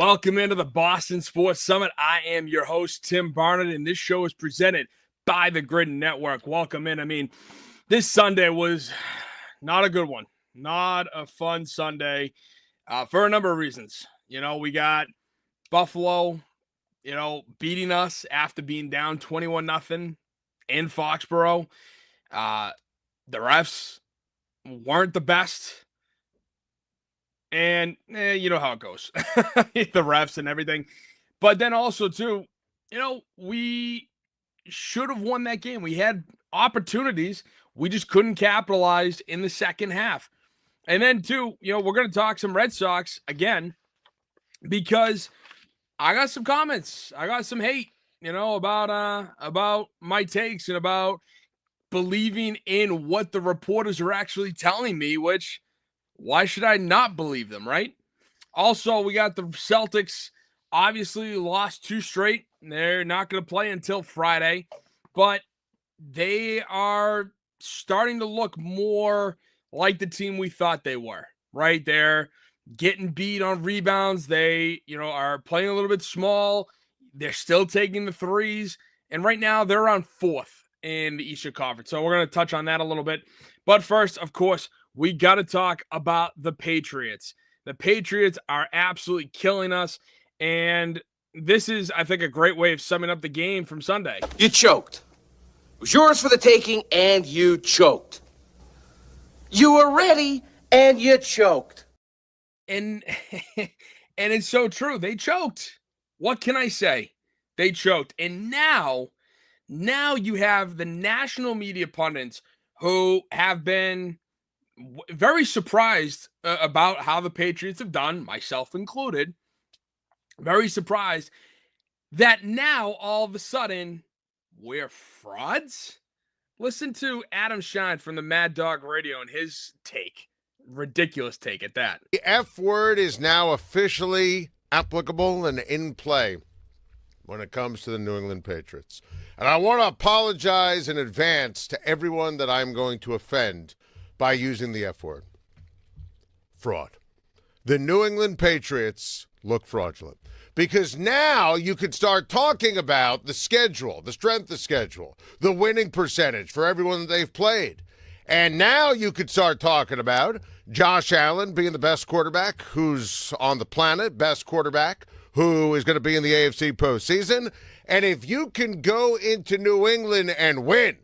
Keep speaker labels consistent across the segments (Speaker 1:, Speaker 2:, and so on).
Speaker 1: Welcome into the Boston Sports Summit. I am your host, Tim Barnett, and this show is presented by the Grid Network. Welcome in. This Sunday was not a good one. Not a fun Sunday for a number of reasons. We got Buffalo, beating us after being down 21-0 in Foxborough. The refs weren't the best. And you know how it goes. The refs and everything. But then also, too, we should have won that game. We had opportunities. We just couldn't capitalize in the second half. And then, too, we're going to talk some Red Sox again because I got some comments. I got some hate, about my takes and about believing in what the reporters are actually telling me, which why should I not believe them, right? Also, we got the Celtics obviously lost 2 straight. They're not going to play until Friday, but they are starting to look more like the team we thought they were, right? They're getting beat on rebounds. They, are playing a little bit small. They're still taking the threes. And right now they're around 4th in the Eastern Conference. So we're going to touch on that a little bit. But first, of course, we got to talk about the Patriots. The Patriots are absolutely killing us. And this is, I think, a great way of summing up the game from Sunday.
Speaker 2: You choked. It was yours for the taking, and you choked. You were ready, and you choked.
Speaker 1: And it's so true. They choked. What can I say? They choked. And now you have the national media pundits who have been very surprised about how the Patriots have done, myself included. Very surprised that now all of a sudden we're frauds. Listen to Adam Shine from the Mad Dog Radio and his take. Ridiculous take at that.
Speaker 3: The F word is now officially applicable and in play when it comes to the New England Patriots. And I want to apologize in advance to everyone that I'm going to offend by using the F word. Fraud. The New England Patriots look fraudulent because now you could start talking about the schedule, the strength of schedule, the winning percentage for everyone that they've played. And now you could start talking about Josh Allen being the best quarterback who's on the planet, best quarterback who is going to be in the AFC postseason. And if you can go into New England and win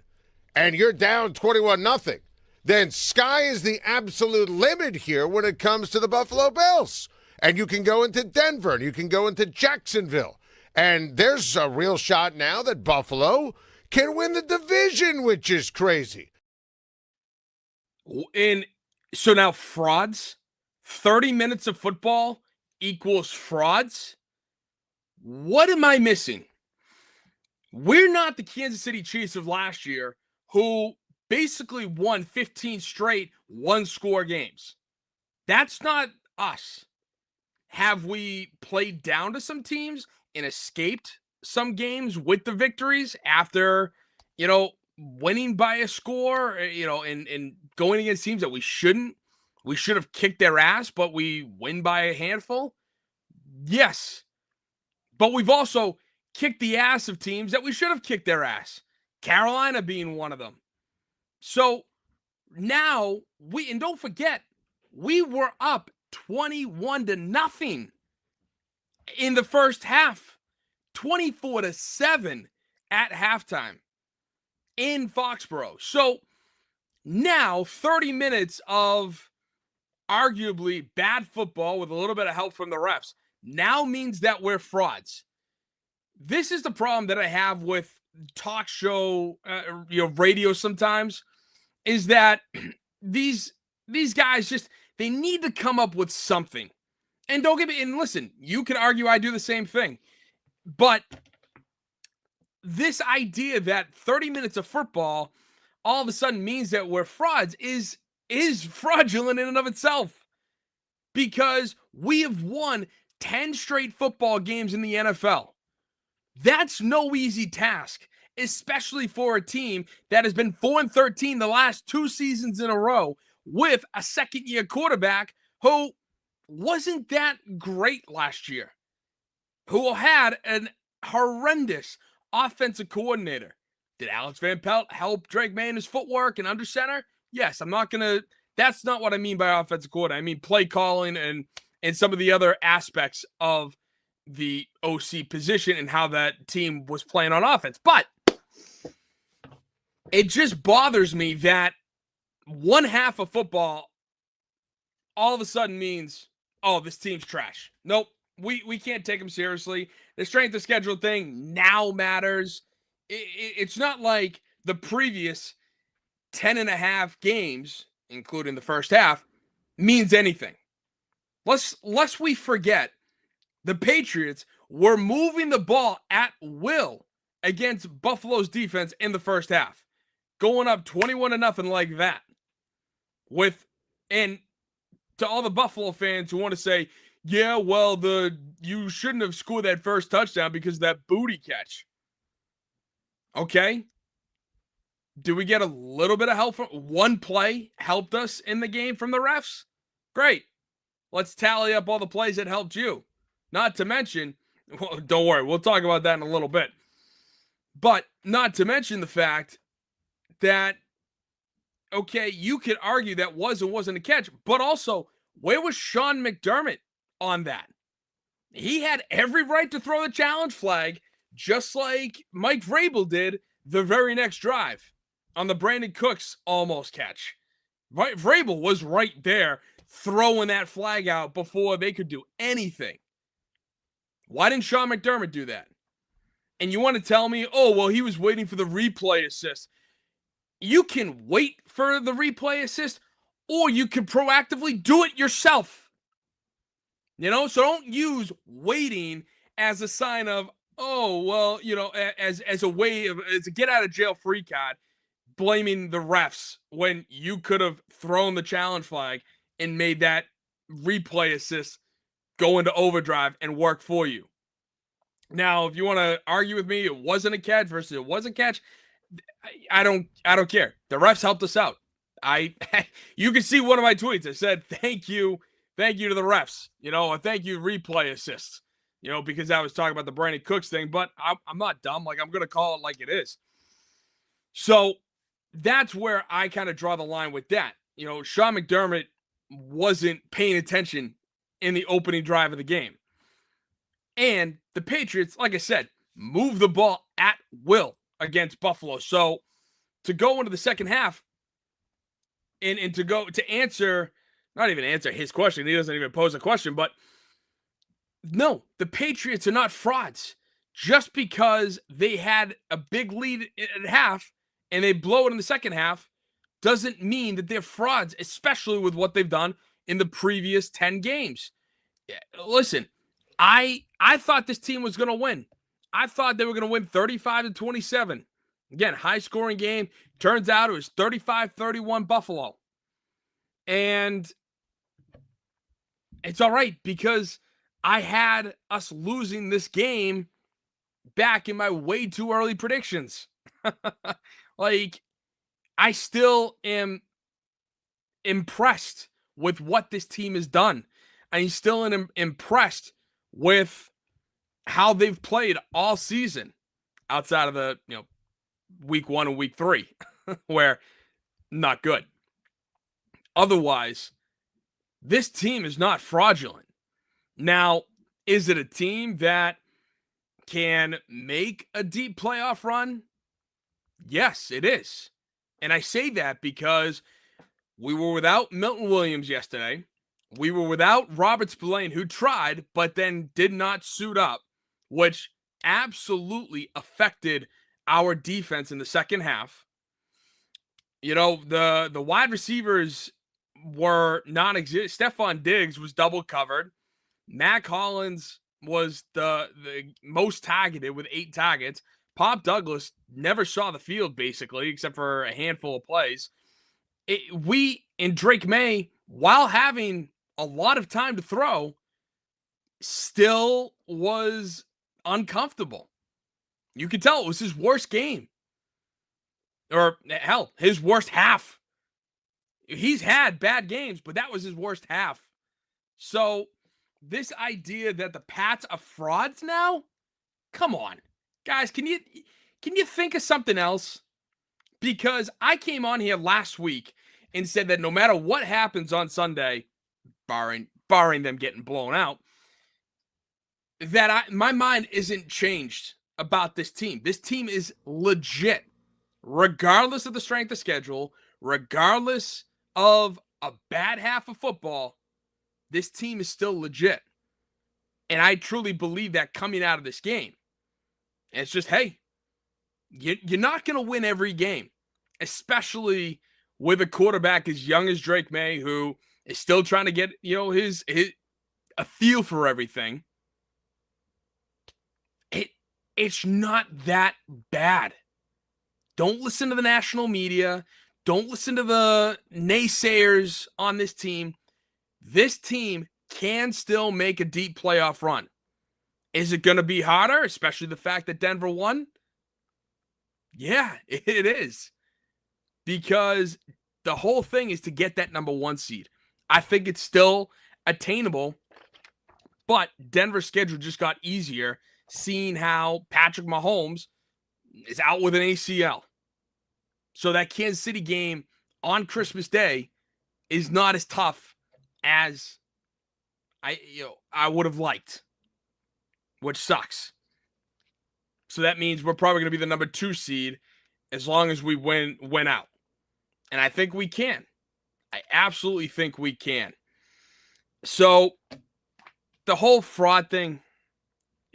Speaker 3: and you're down 21-0, then sky is the absolute limit here when it comes to the Buffalo Bills. And you can go into Denver, and you can go into Jacksonville. And there's a real shot now that Buffalo can win the division, which is crazy.
Speaker 1: And so now frauds, 30 minutes of football equals frauds? What am I missing? We're not the Kansas City Chiefs of last year who basically won 15 straight one-score games. That's not us. Have we played down to some teams and escaped some games with the victories after, winning by a score, and going against teams that we shouldn't? We should have kicked their ass, but we win by a handful? Yes. But we've also kicked the ass of teams that we should have kicked their ass. Carolina being one of them. So now and don't forget, we were up 21-0 in the first half, 24-7 at halftime in Foxborough. So now 30 minutes of arguably bad football with a little bit of help from the refs now means that we're frauds. This is the problem that I have with talk show, radio sometimes, is that these guys they need to come up with something. And don't get me, and listen, you can argue I do the same thing. But this idea that 30 minutes of football all of a sudden means that we're frauds is fraudulent in and of itself. Because we have won 10 straight football games in the NFL. That's no easy task, especially for a team that has been 4-13 the last 2 seasons in a row with a second-year quarterback who wasn't that great last year. who had an horrendous offensive coordinator. Did Alex Van Pelt help Drake May in his footwork and under center? Yes, I'm not going to. That's not what I mean by offensive coordinator. I mean play calling and some of the other aspects of the OC position and how that team was playing on offense. But it just bothers me that one half of football all of a sudden means, oh, this team's trash. Nope, we can't take them seriously. The strength of schedule thing now matters. It's not like the previous 10 and a half games, including the first half, means anything. Lest we forget, the Patriots were moving the ball at will against Buffalo's defense in the first half, going up 21-0 like that. And to all the Buffalo fans who want to say, yeah, well, you shouldn't have scored that first touchdown because of that booty catch. Okay. Did we get a little bit of help from one play helped us in the game from the refs? Great. Let's tally up all the plays that helped you. Not to mention, well, don't worry, we'll talk about that in a little bit. But not to mention the fact that, okay, you could argue that was or wasn't a catch, but also, where was Sean McDermott on that? He had every right to throw the challenge flag, just like Mike Vrabel did the very next drive on the Brandon Cooks almost catch. Right, Vrabel was right there throwing that flag out before they could do anything. Why didn't Sean McDermott do that? And you want to tell me, oh, well, he was waiting for the replay assist. You can wait for the replay assist, or you can proactively do it yourself. So don't use waiting as a sign of, oh, well, as a way of, as a get out of jail free card, blaming the refs when you could have thrown the challenge flag and made that replay assist go into overdrive and work for you. Now, if you want to argue with me, it wasn't a catch versus it was a catch, I don't care. The refs helped us out. You can see one of my tweets. I said, thank you to the refs, a thank you replay assist, because I was talking about the Brandon Cooks thing, but I'm not dumb. Like, I'm going to call it like it is. So that's where I kind of draw the line with that. Sean McDermott wasn't paying attention in the opening drive of the game. And the Patriots, like I said, moved the ball at will against Buffalo. So to go into the second half and to answer, not even answer his question, he doesn't even pose a question, but no, the Patriots are not frauds. Just because they had a big lead at half and they blow it in the second half doesn't mean that they're frauds, especially with what they've done in the previous 10 games. Listen, I thought this team was going to win. I thought they were going to win 35-27. Again, high-scoring game. Turns out it was 35-31 Buffalo. And it's all right because I had us losing this game back in my way too early predictions. Like, I still am impressed with what this team has done. I'm still impressed with how they've played all season outside of the, week 1 and week 3, where not good. Otherwise, this team is not fraudulent. Now, is it a team that can make a deep playoff run? Yes, it is. And I say that because we were without Milton Williams yesterday. We were without Robert Spillane, who tried, but then did not suit up, which absolutely affected our defense in the second half. The wide receivers were non-existent. Stephon Diggs was double covered. Mac Hollins was the most targeted with 8 targets. Pop Douglas never saw the field, basically, except for a handful of plays. We and Drake May, while having a lot of time to throw, still was uncomfortable. You could tell it was his worst game. Or, hell, his worst half. He's had bad games, but that was his worst half. So, this idea that the Pats are frauds now? Come on. Guys, can you think of something else? Because I came on here last week and said that no matter what happens on Sunday, barring them getting blown out, that my mind isn't changed about this team. This team is legit, regardless of the strength of schedule, regardless of a bad half of football. This team is still legit. And I truly believe that coming out of this game. And it's just, hey, you're not going to win every game, especially with a quarterback as young as Drake May, who is still trying to get, his a feel for everything. It's not that bad. Don't listen to the national media. Don't listen to the naysayers on this team. This team can still make a deep playoff run. Is it going to be harder, especially the fact that Denver won? Yeah, it is. Because the whole thing is to get that number 1 seed. I think it's still attainable, but Denver's schedule just got easier, seeing how Patrick Mahomes is out with an ACL. So that Kansas City game on Christmas Day is not as tough as I would have liked, which sucks. So that means we're probably going to be the number 2 seed as long as we win out. And I think we can. I absolutely think we can. So the whole fraud thing,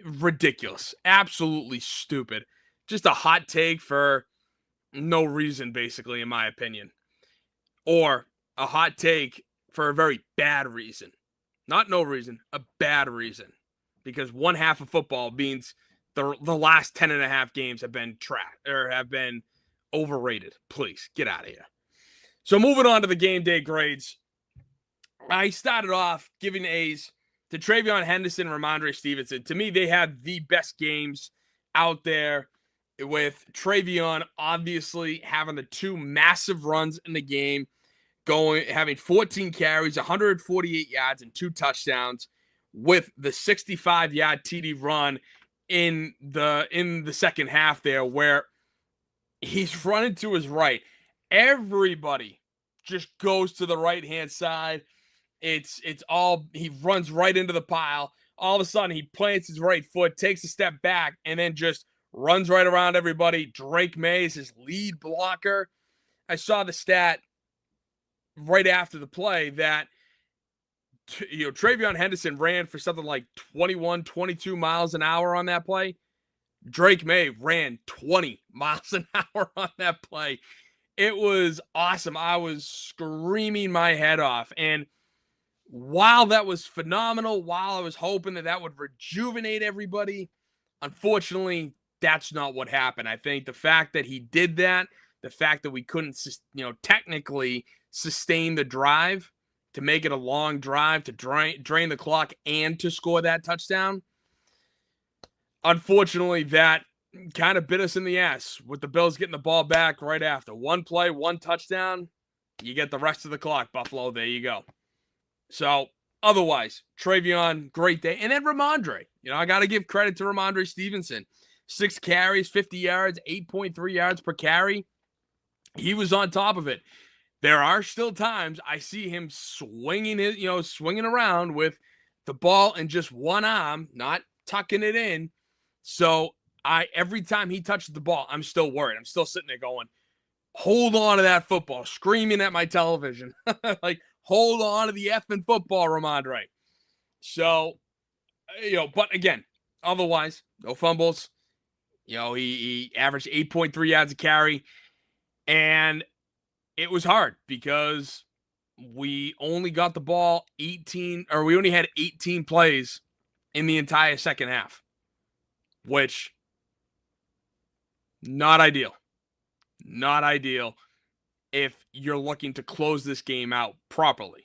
Speaker 1: ridiculous. Absolutely stupid. Just a hot take for no reason, basically, in my opinion. Or a hot take for a very bad reason. Not no reason, a bad reason. Because one half of football means the last 10.5 games have been tracked or have been overrated. Please, get out of here. So moving on to the game day grades. I started off giving A's to Travion Henderson and Ramondre Stevenson. To me, they had the best games out there, with Travion obviously having the 2 massive runs in the game, having 14 carries, 148 yards, and 2 touchdowns, with the 65-yard TD run in the second half there, where he's running to his right. Everybody just goes to the right-hand side. It's all, he runs right into the pile. All of a sudden, he plants his right foot, takes a step back, and then just runs right around everybody. Drake May is his lead blocker. I saw the stat right after the play that Travion Henderson ran for something like 21, 22 miles an hour on that play. Drake May ran 20 miles an hour on that play. It was awesome. I was screaming my head off. And while that was phenomenal, while I was hoping that would rejuvenate everybody, unfortunately, that's not what happened. I think the fact that he did that, the fact that we couldn't, technically sustain the drive to make it a long drive, to drain the clock, and to score that touchdown, unfortunately, that kind of bit us in the ass, with the Bills getting the ball back right after. 1 play, 1 touchdown, you get the rest of the clock, Buffalo. There you go. So, otherwise, Travion, great day. And then Ramondre. I got to give credit to Ramondre Stevenson. 6 carries, 50 yards, 8.3 yards per carry. He was on top of it. There are still times I see him swinging around with the ball in just one arm, not tucking it in. So every time he touches the ball, I'm still worried. I'm still sitting there going, hold on to that football, screaming at my television. Like, hold on to the effing football, Ramondre. So, but again, otherwise, no fumbles. He averaged 8.3 yards a carry. And it was hard because we only got the ball we only had 18 plays in the entire second half, which not ideal. Not ideal if you're looking to close this game out properly.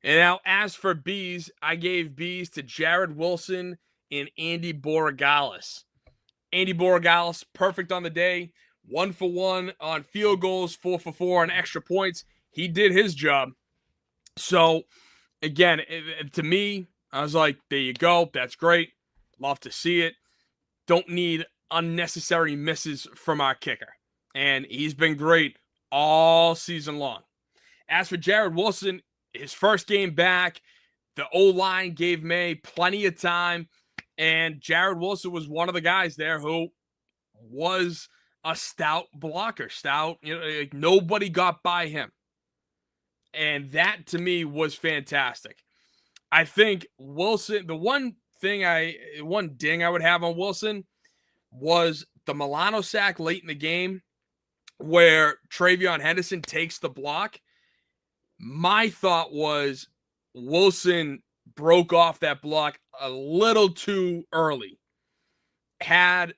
Speaker 1: And now, as for B's, I gave B's to Jared Wilson and Andy Borregales. Andy Borregales, perfect on the day. 1 for 1 on field goals, 4 for 4 on extra points. He did his job. So, again, to me, I was like, there you go. That's great. Love to see it. Don't need unnecessary misses from our kicker. And he's been great all season long. As for Jared Wilson, his first game back, the O-line gave May plenty of time. And Jared Wilson was one of the guys there who was a stout blocker. Stout, like nobody got by him. And that to me was fantastic. I think Wilson, the one ding I would have on Wilson was the Milano sack late in the game where Travion Henderson takes the block. My thought was Wilson broke off that block a little too early. Had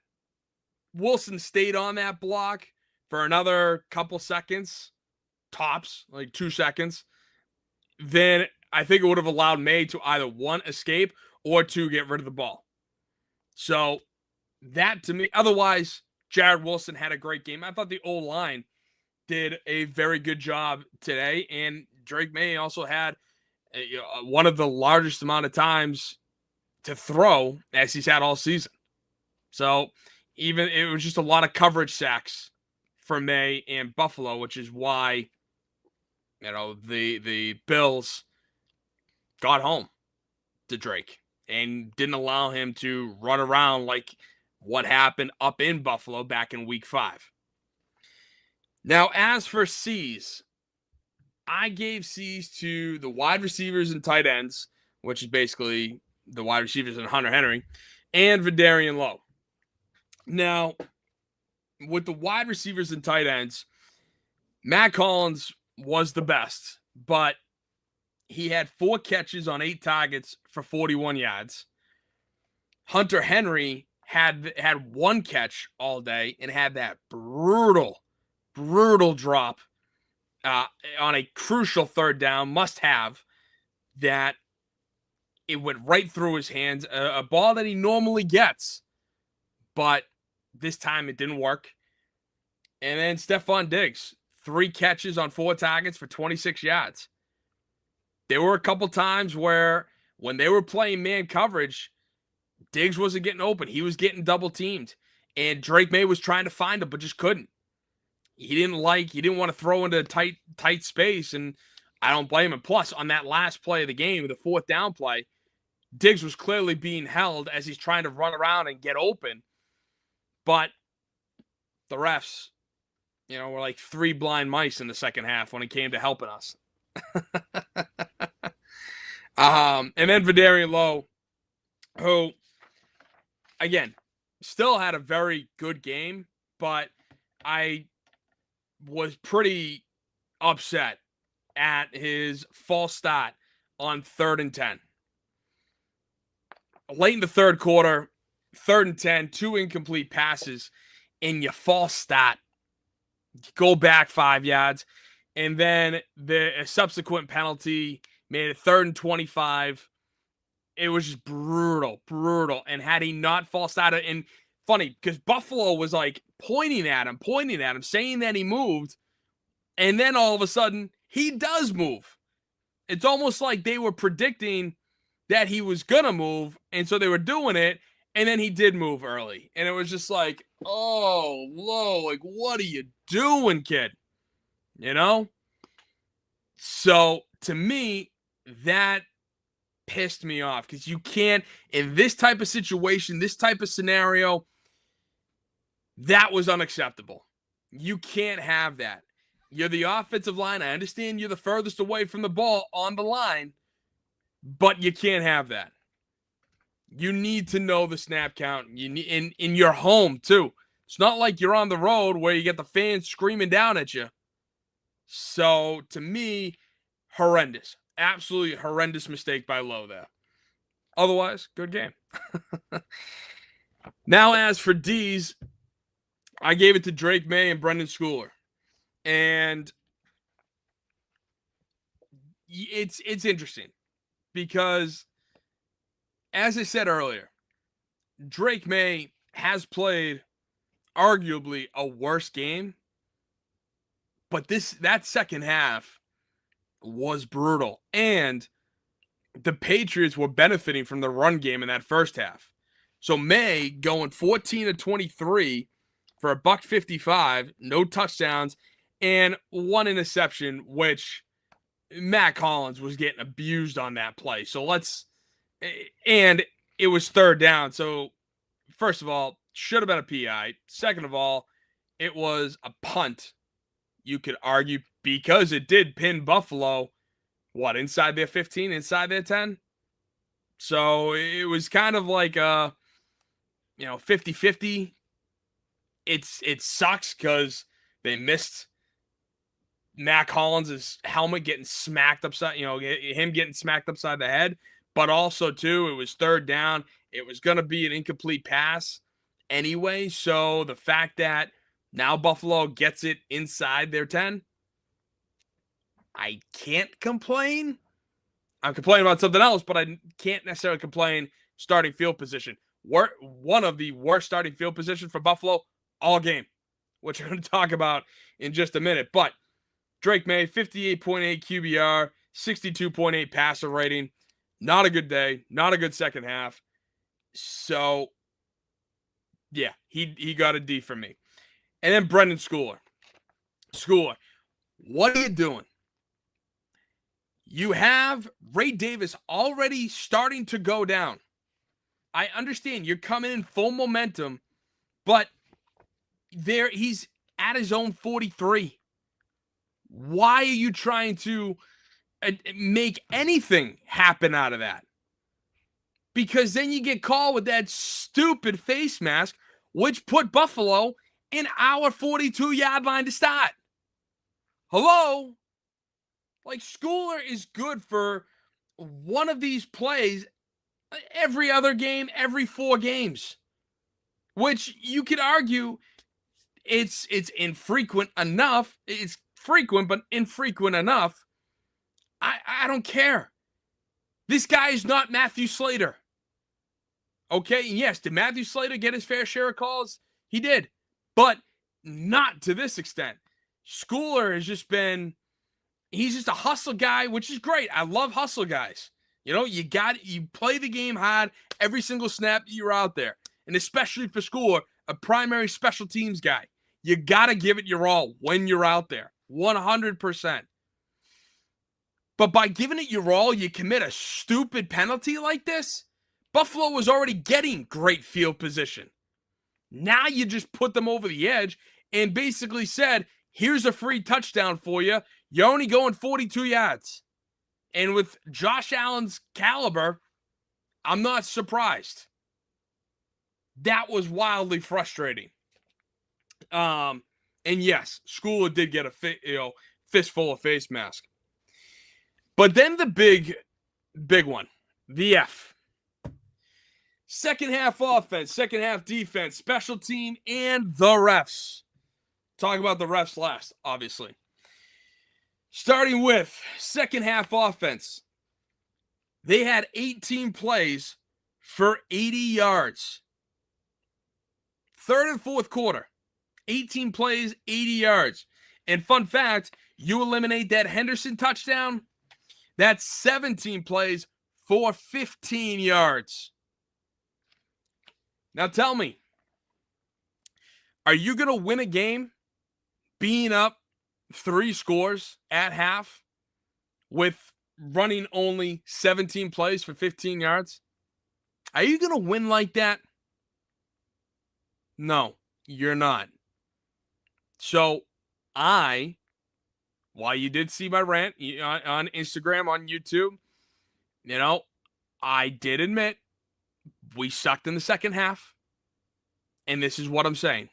Speaker 1: Wilson stayed on that block for another couple seconds, tops, like 2 seconds, then I think it would have allowed May to either one, escape, or two, get rid of the ball. So that to me, otherwise, Jared Wilson had a great game. I thought the O-line did a very good job today, and Drake May also had one of the largest amount of times to throw as he's had all season. So even it was just a lot of coverage sacks for May and Buffalo, which is why the Bills got home to Drake and didn't allow him to run around like what happened up in Buffalo back in week 5. Now, as for C's, I gave C's to the wide receivers and tight ends, which is basically the wide receivers and Hunter Henry, and Vidarian Lowe. Now, with the wide receivers and tight ends, Matt Collins was the best, but he had 4 catches on 8 targets for 41 yards. Hunter Henry had 1 catch all day and had that brutal drop on a crucial third down, must have, that it went right through his hands, a ball that he normally gets, but this time it didn't work. And then Stephon Diggs, 3 catches on 4 targets for 26 yards. There were a couple times where when they were playing man coverage, Diggs wasn't getting open. He was getting double teamed. And Drake May was trying to find him, but just couldn't. He didn't want to throw into tight space, and I don't blame him. Plus, on that last play of the game, the 4th down play, Diggs was clearly being held as he's trying to run around and get open. But the refs, were like 3 blind mice in the second half when it came to helping us. And then Vidarian Lowe, who, again, still had a very good game, but I was pretty upset at his false start on 3rd and 10. Late in the third quarter, 3rd and 10, 2 incomplete passes, and you false start. Go back 5 yards, and then the subsequent penalty made it 3rd and 25. It was just brutal. And had he not false started, and funny, because Buffalo was like pointing at him, saying that he moved, and then all of a sudden, he does move. It's almost like they were predicting that he was going to move, and so they were doing it, and then he did move early. And it was just like, oh, Lowe, like, what are you doing, kid? So, to me, that pissed me off, because you can't, in this type of situation, this type of scenario, that was unacceptable. You can't have that. You're the offensive line. I understand you're the furthest away from the ball on the line, but you can't have that. You need to know the snap count. You need in your home too. It's not like you're on the road where you get the fans screaming down at you. So to me, horrendous. Absolutely horrendous mistake by Lowe there. Otherwise, good game. Now, as for D's, I gave it to Drake May and Brendan Schooler. And it's interesting because, as I said earlier, Drake May has played arguably a worse game, but that second half was brutal. And the Patriots were benefiting from the run game in that first half. So May going 14 to 23 for a $155, no touchdowns, and one interception, which Matt Collins was getting abused on that play. And it was third down. So first of all, should have been a PI. Second of all, it was a punt, you could argue, because it did pin Buffalo, inside their 15, inside their 10? So it was kind of like 50-50. It sucks because they missed Matt Collins' helmet getting smacked upside, him getting smacked upside the head. But also, too, it was third down. It was going to be an incomplete pass anyway. So the fact that now Buffalo gets it inside their 10, I can't complain. I'm complaining about something else, but I can't necessarily complain starting field position. One of the worst starting field positions for Buffalo all game, which we're going to talk about in just a minute. But Drake May, 58.8 QBR, 62.8 passer rating. Not a good day. Not a good second half. So, yeah, he got a D from me. And then Brendan Schooler. Schooler, what are you doing? You have Ray Davis already starting to go down. I understand you're coming in full momentum, but he's at his own 43. Why are you trying to make anything happen out of that? Because then you get called with that stupid face mask, which put Buffalo in our 42-yard line to start. Hello? Like, Schooler is good for one of these plays every other game, every 4 games. Which you could argue it's infrequent enough. It's frequent, but infrequent enough. I don't care. This guy is not Matthew Slater. Okay, yes, did Matthew Slater get his fair share of calls? He did, but not to this extent. Schooler has just been, he's just a hustle guy, which is great. I love hustle guys. You play the game hard every single snap you're out there. And especially for Schooler, a primary special teams guy. You got to give it your all when you're out there. 100%. But by giving it your all, you commit a stupid penalty like this? Buffalo was already getting great field position. Now you just put them over the edge and basically said, here's a free touchdown for you. You're only going 42 yards. And with Josh Allen's caliber, I'm not surprised. That was wildly frustrating. And yes, Schooler did get a fistful of face mask. But then the big one, the F. Second half offense, second half defense, special team, and the refs. Talk about the refs last, obviously. Starting with second half offense. They had 18 plays for 80 yards. Third and fourth quarter, 18 plays, 80 yards. And fun fact, you eliminate that Henderson touchdown, that's 17 plays for 15 yards. Now tell me, are you going to win a game being up 3 scores at half with running only 17 plays for 15 yards? Are you going to win like that? No, you're not. So while you did see my rant on Instagram, on YouTube, I did admit we sucked in the second half. And this is what I'm saying.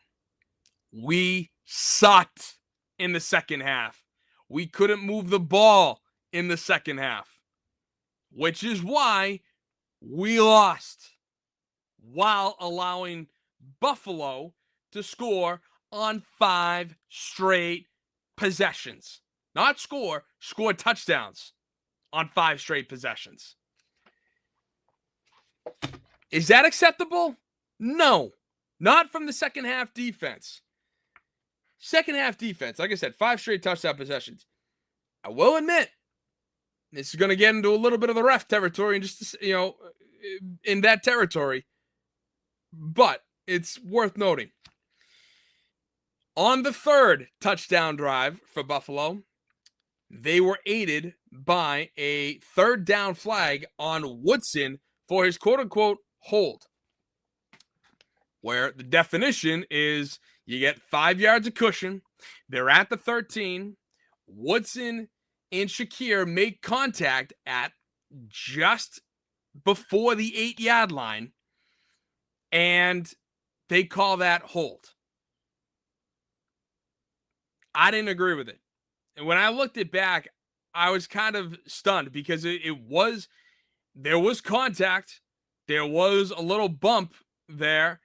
Speaker 1: We sucked in the second half. We couldn't move the ball in the second half, which is why we lost while allowing Buffalo to score on 5 straight possessions. Not score touchdowns on 5 straight possessions. Is that acceptable? No, not from the second half defense. Second half defense, like I said, 5 straight touchdown possessions. I will admit, This is going to get into a little bit of the ref territory and just, in that territory. But it's worth noting. On the third touchdown drive for Buffalo, they were aided by a third down flag on Woodson for his quote-unquote hold, where the definition is you get 5 yards of cushion. They're at the 13. Woodson and Shakir make contact at just before the 8-yard line, and they call that hold. I didn't agree with it. And when I looked it back, I was kind of stunned because there was contact. There was a little bump there.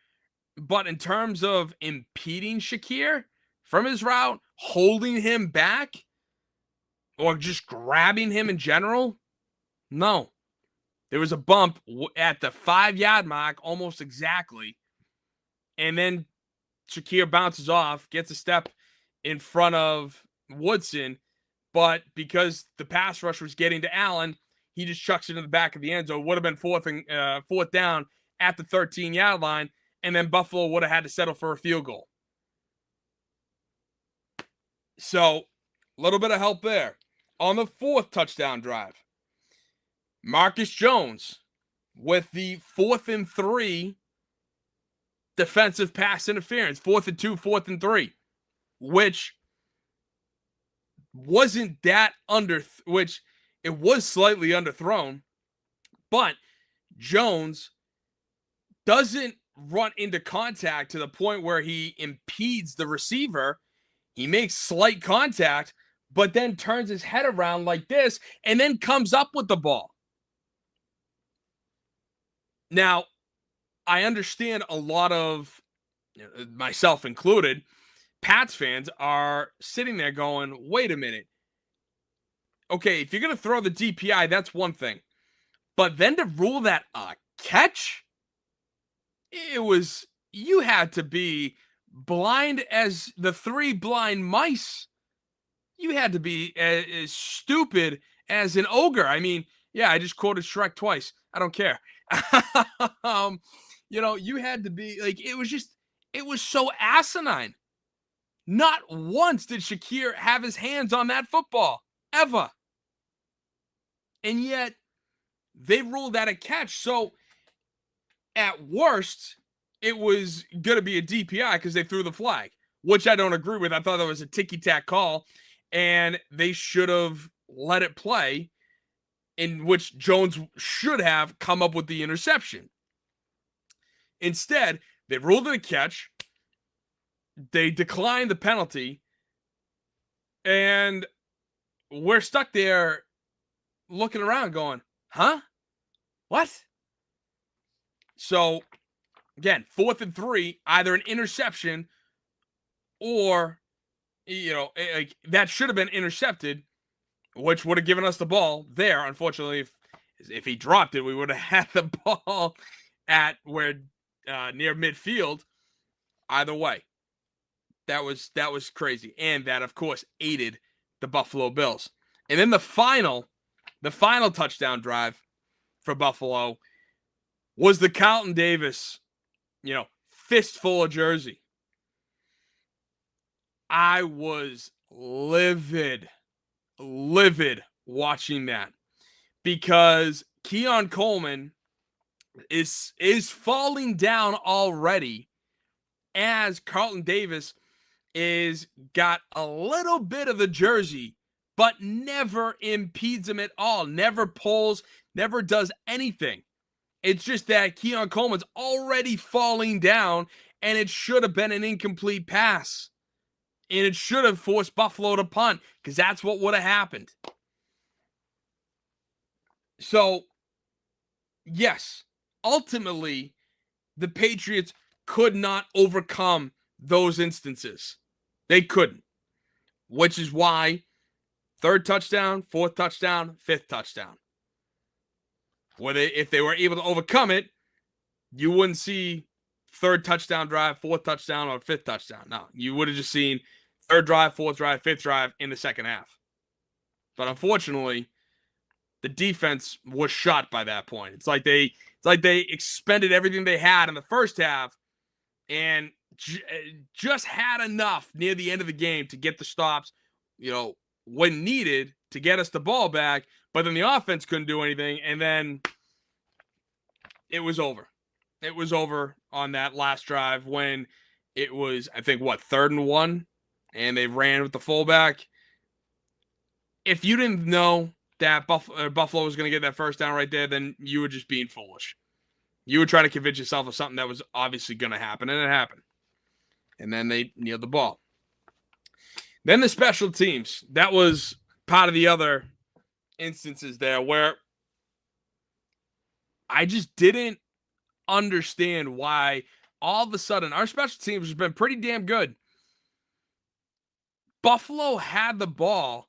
Speaker 1: But in terms of impeding Shakir from his route, holding him back, or just grabbing him in general, no. There was a bump at the 5-yard mark, almost exactly. And then Shakir bounces off, gets a step in front of Woodson, but because the pass rush was getting to Allen, he just chucks it in the back of the end zone. It would have been fourth down at the 13-yard line, and then Buffalo would have had to settle for a field goal. So, a little bit of help there. On the fourth touchdown drive, Marcus Jones with the 4th and 3 defensive pass interference, 4th and 2, 4th and 3, which wasn't that which it was slightly underthrown, but Jones doesn't run into contact to the point where he impedes the receiver. He makes slight contact, but then turns his head around like this and then comes up with the ball. Now, I understand a lot of, myself included, Pats fans are sitting there going, wait a minute. Okay, if you're going to throw the DPI, that's one thing. But then to rule that a catch? You had to be blind as the 3 blind mice. You had to be as stupid as an ogre. I mean, yeah, I just quoted Shrek twice. I don't care. You had to be like, it was so asinine. Not once did Shakir have his hands on that football, ever. And yet, they ruled that a catch. So, at worst, it was going to be a DPI because they threw the flag, which I don't agree with. I thought that was a ticky-tack call, and they should have let it play, in which Jones should have come up with the interception. Instead, they ruled it a catch. They declined the penalty, and we're stuck there looking around going, huh? What? So, again, 4th and 3, either an interception or, that should have been intercepted, which would have given us the ball there. Unfortunately, if he dropped it, we would have had the ball at where near midfield. Either way, that was crazy, and that of course aided the Buffalo Bills. And then the final touchdown drive for Buffalo was the Carlton Davis, fistful of jersey. I was livid watching that because Keon Coleman is falling down already as Carlton Davis is got a little bit of the jersey, but never impedes him at all, never pulls, never does anything. It's just that Keon Coleman's already falling down, and it should have been an incomplete pass. And it should have forced Buffalo to punt, because that's what would have happened. So, yes, ultimately, the Patriots could not overcome those instances. They couldn't. Which is why 3rd touchdown, 4th touchdown, 5th touchdown. If they were able to overcome it, you wouldn't see 3rd touchdown drive, 4th touchdown, or 5th touchdown. No, you would have just seen 3rd drive, 4th drive, 5th drive in the second half. But unfortunately, the defense was shot by that point. It's like they expended everything they had in the first half and just had enough near the end of the game to get the stops, when needed to get us the ball back. But then the offense couldn't do anything, and then it was over. It was over on that last drive when it was, I think, 3rd and 1, and they ran with the fullback. If you didn't know that Buffalo was going to get that first down right there, then you were just being foolish. You were trying to convince yourself of something that was obviously going to happen, and it happened. And then they kneeled the ball. Then the special teams. That was part of the other instances there where I just didn't understand why all of a sudden our special teams has been pretty damn good. Buffalo had the ball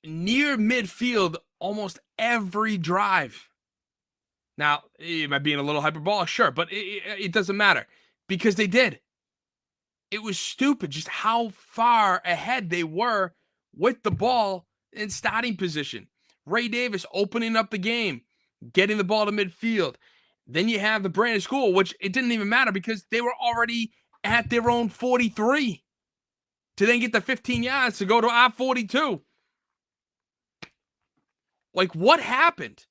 Speaker 1: near midfield almost every drive. Now, am I being a little hyperbolic? Sure, but it doesn't matter because they did. It was stupid just how far ahead they were with the ball in starting position. Ray Davis opening up the game, getting the ball to midfield. Then you have the Brandon School, which it didn't even matter because they were already at their own 43 to then get the 15 yards to go to our 42. Like, what happened?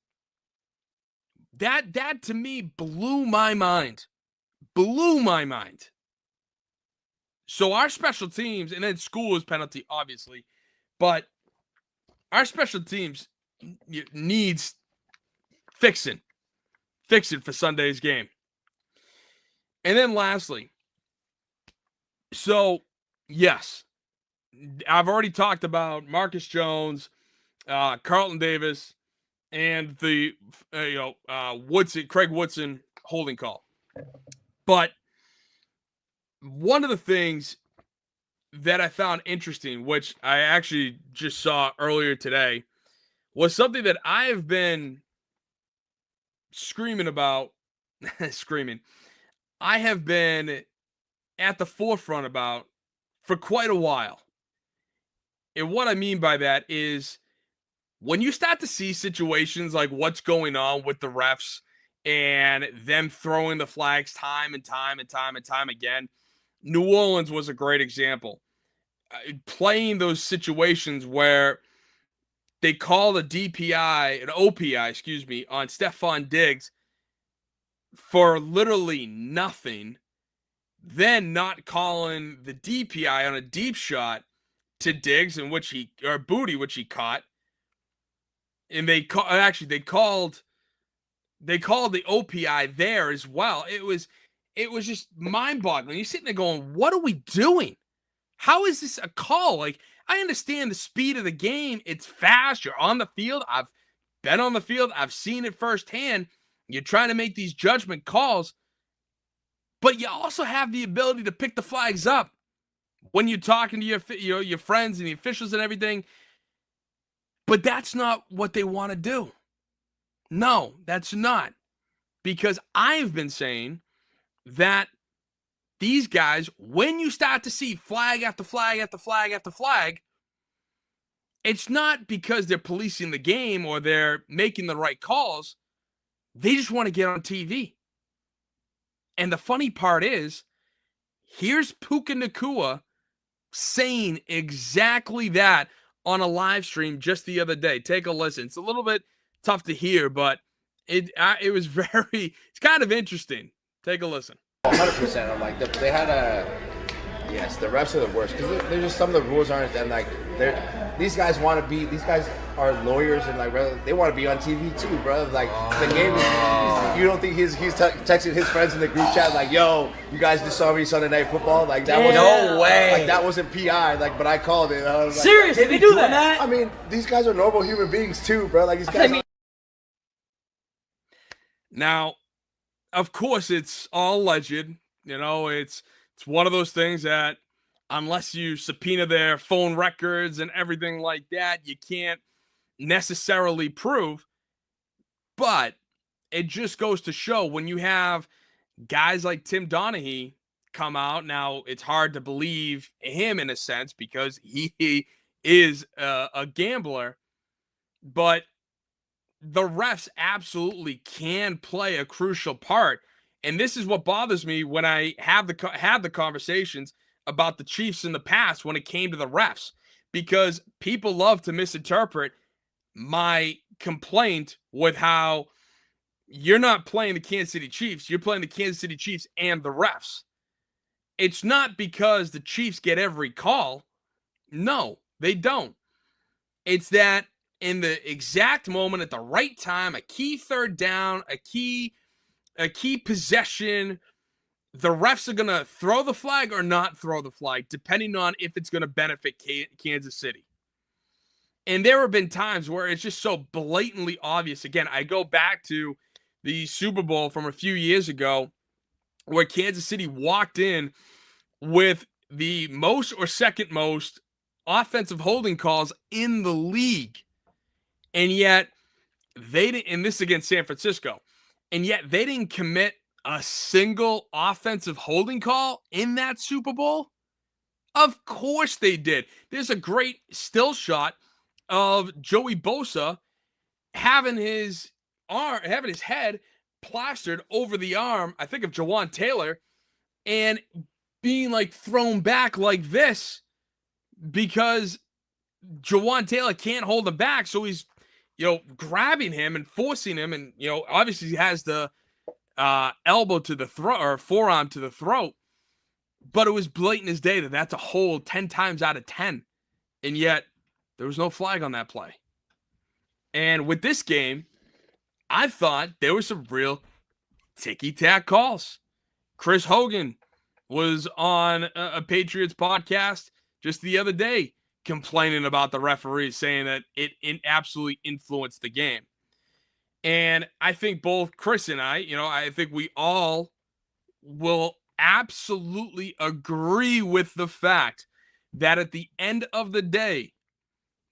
Speaker 1: That to me blew my mind. Blew my mind. So our special teams, and then School is penalty, obviously, but our special teams needs fixing for Sunday's game. And then lastly, so yes, I've already talked about Marcus Jones, Carlton Davis, and the Craig Woodson holding call. But one of the things that I found interesting, which I actually just saw earlier today, was something that I have been screaming about. I have been at the forefront about for quite a while. And what I mean by that is when you start to see situations like what's going on with the refs and them throwing the flags time and time again, New Orleans was a great example. Playing those situations where they call a DPI, an OPI, on Stephon Diggs for literally nothing, then not calling the DPI on a deep shot to Diggs, which he caught, and they called the OPI there as well. It was just mind-boggling. You're sitting there going, what are we doing? How is this a call? Like, I understand the speed of the game. It's fast. You're on the field. I've been on the field. I've seen it firsthand. You're trying to make these judgment calls, but you also have the ability to pick the flags up when you're talking to your friends and the officials and everything. But that's not what they want to do. No, that's not. Because I've been saying that these guys, when you start to see flag after flag after flag after flag, it's not because they're policing the game or they're making the right calls. They just want to get on TV. And the funny part is, here's Puka Nacua saying exactly that on a live stream just the other day. Take a listen. It's a little bit tough to hear, but it was it's kind of interesting. Take a listen.
Speaker 4: 100%. I'm like, they had yes, the refs are the worst because they're just, some of the rules aren't, and like these guys are lawyers and like they want to be on TV too, bro. Like the game is, you don't think he's texting his friends in the group chat like, yo, you guys just saw me Sunday Night Football? Like that was
Speaker 2: no way.
Speaker 4: Like that wasn't PI, like, but I called it. I was like,
Speaker 2: seriously, they do that?
Speaker 4: I mean, these guys are normal human beings too, bro. Like these guys.
Speaker 1: Now, of course, it's all alleged. It's one of those things that unless you subpoena their phone records and everything like that, you can't necessarily prove. But it just goes to show when you have guys like Tim Donaghy come out. Now, it's hard to believe him in a sense because he is a gambler. But the refs absolutely can play a crucial part. And this is what bothers me when I have the conversations about the Chiefs in the past when it came to the refs, because people love to misinterpret my complaint with how you're not playing the Kansas City Chiefs, you're playing the Kansas City Chiefs and the refs. It's not because the Chiefs get every call. No, they don't. It's that in the exact moment at the right time, a key third down, a key possession, the refs are going to throw the flag or not throw the flag, depending on if it's going to benefit Kansas City. And there have been times where it's just so blatantly obvious. Again, I go back to the Super Bowl from a few years ago where Kansas City walked in with the most or second most offensive holding calls in the league. And yet they didn't, and this against San Francisco, and yet they didn't commit a single offensive holding call in that Super Bowl. Of course they did. There's a great still shot of Joey Bosa having his head plastered over the arm, I think of Jawan Taylor, and being like thrown back like this because Jawan Taylor can't hold him back. So he's, grabbing him and forcing him. And, obviously he has the elbow to the throat or forearm to the throat. But it was blatant as day that that's a hold 10 times out of 10. And yet there was no flag on that play. And with this game, I thought there was some real ticky-tack calls. Chris Hogan was on a Patriots podcast just the other day complaining about the referees, saying that it absolutely influenced the game. And I think both Chris and I think we all will absolutely agree with the fact that at the end of the day,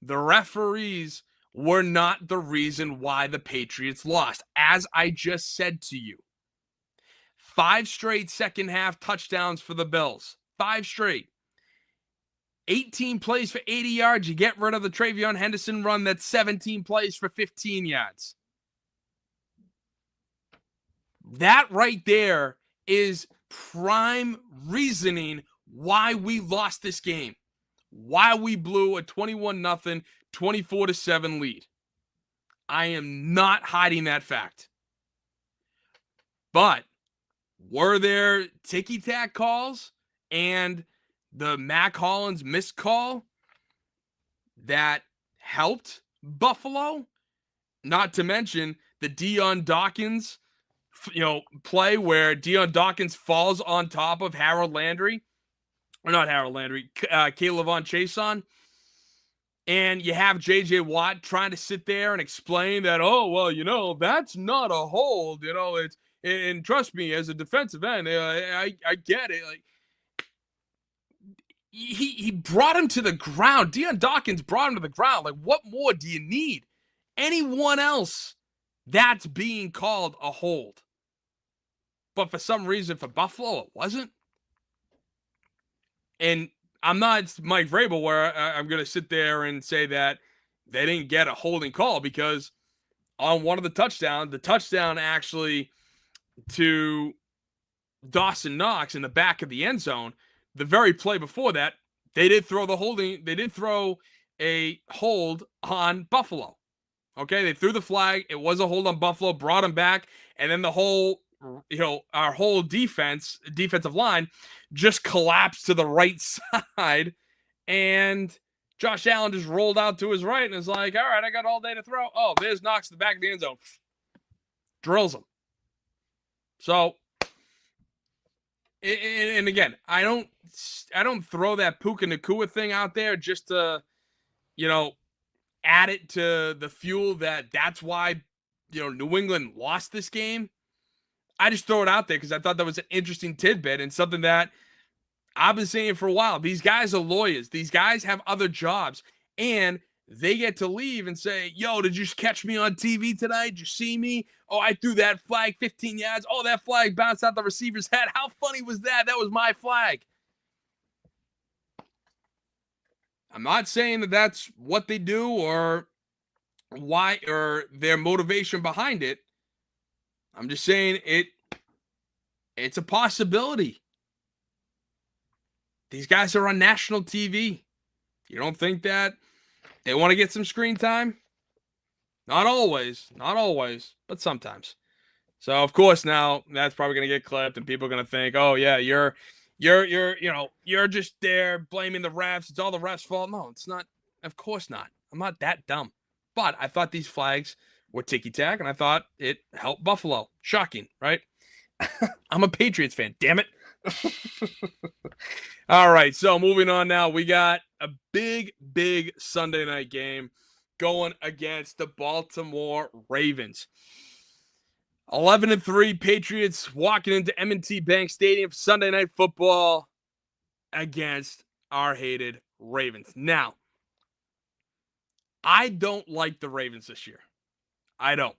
Speaker 1: the referees were not the reason why the Patriots lost. As I just said to you, 5 straight second half touchdowns for the Bills. 5 straight. 18 plays for 80 yards. You get rid of the Travion Henderson run. That's 17 plays for 15 yards. That right there is prime reasoning why we lost this game. Why we blew a 21-0, 24-7 lead. I am not hiding that fact. But were there ticky-tack calls and the Mac Hollins missed call that helped Buffalo? Not to mention the Deion Dawkins, play where Deion Dawkins falls on top of Harold Landry. Or not Harold Landry, Caleb Von Chason. And you have J.J. Watt trying to sit there and explain that, that's not a hold. It's, and trust me, as a defensive end, I get it. Like, he brought him to the ground. Deion Dawkins brought him to the ground. Like, what more do you need? Anyone else, that's being called a hold. But for some reason, for Buffalo, it wasn't. And I'm not Mike Vrabel where I'm going to sit there and say that they didn't get a holding call, because on one of the touchdown actually to Dawson Knox in the back of the end zone, the very play before that, they did throw a hold on Buffalo. Okay, they threw the flag. It was a hold on Buffalo, brought him back, and then the whole, our whole defensive line just collapsed to the right side, and Josh Allen just rolled out to his right and is like, all right, I got all day to throw. Oh, there's Knox in the back of the end zone. Drills him. So, and again, I don't throw that Puka Nacua thing out there just to, add it to the fuel that's why, New England lost this game. I just throw it out there because I thought that was an interesting tidbit and something that I've been saying for a while. These guys are lawyers. These guys have other jobs, and they get to leave and say, yo, did you catch me on TV tonight? Did you see me? Oh, I threw that flag 15 yards. Oh, that flag bounced out the receiver's head. How funny was that? That was my flag. I'm not saying that that's what they do or why or their motivation behind it. I'm just saying it's a possibility. These guys are on national TV. You don't think that they want to get some screen time? Not always, but sometimes. So of course now that's probably going to get clipped and people are going to think, "Oh yeah, you're just there blaming the refs. It's all the refs' fault." No, it's not. Of course not. I'm not that dumb. But I thought these flags were ticky-tack and I thought it helped Buffalo. Shocking, right? I'm a Patriots fan, damn it. All right, so moving on now. We got a big Sunday night game going against the Baltimore Ravens. 11-3 Patriots walking into M&T Bank Stadium for Sunday Night Football against our hated Ravens. Now, I don't like the Ravens this year. I don't.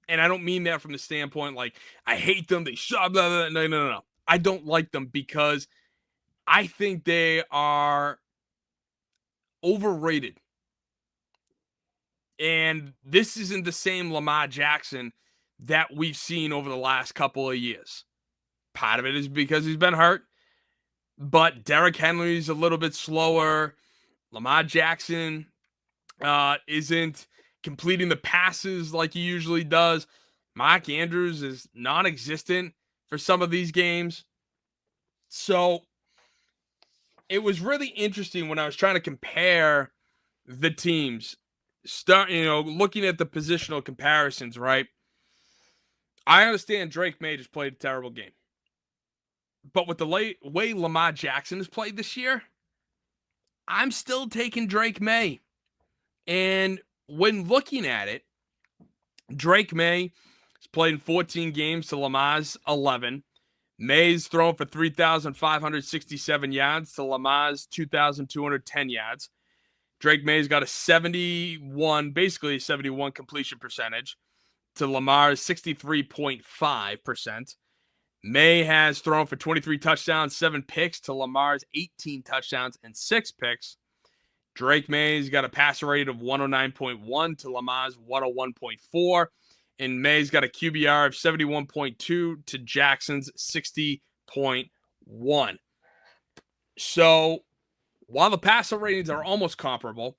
Speaker 1: And I don't mean that from the standpoint like I hate them, they suck, blah, blah, blah. No. I don't like them because I think they are overrated. And this isn't the same Lamar Jackson that we've seen over the last couple of years. Part of it is because he's been hurt, but Derrick Henry's a little bit slower. Lamar Jackson isn't completing the passes like he usually does. Mark Andrews is non-existent for some of these games. So it was really interesting when I was trying to compare the teams, looking at the positional comparisons, right? I understand Drake May just played a terrible game. But with the way Lamar Jackson has played this year, I'm still taking Drake May. And when looking at it, Drake May has played in 14 games to Lamar's 11. May's thrown for 3,567 yards to Lamar's 2,210 yards. Drake May's got basically a 71 completion percentage to Lamar's 63.5%. May has thrown for 23 touchdowns, 7 picks to Lamar's 18 touchdowns and 6 picks. Drake May's got a passer rate of 109.1 to Lamar's 101.4. And May's got a QBR of 71.2 to Jackson's 60.1. So while the passer ratings are almost comparable,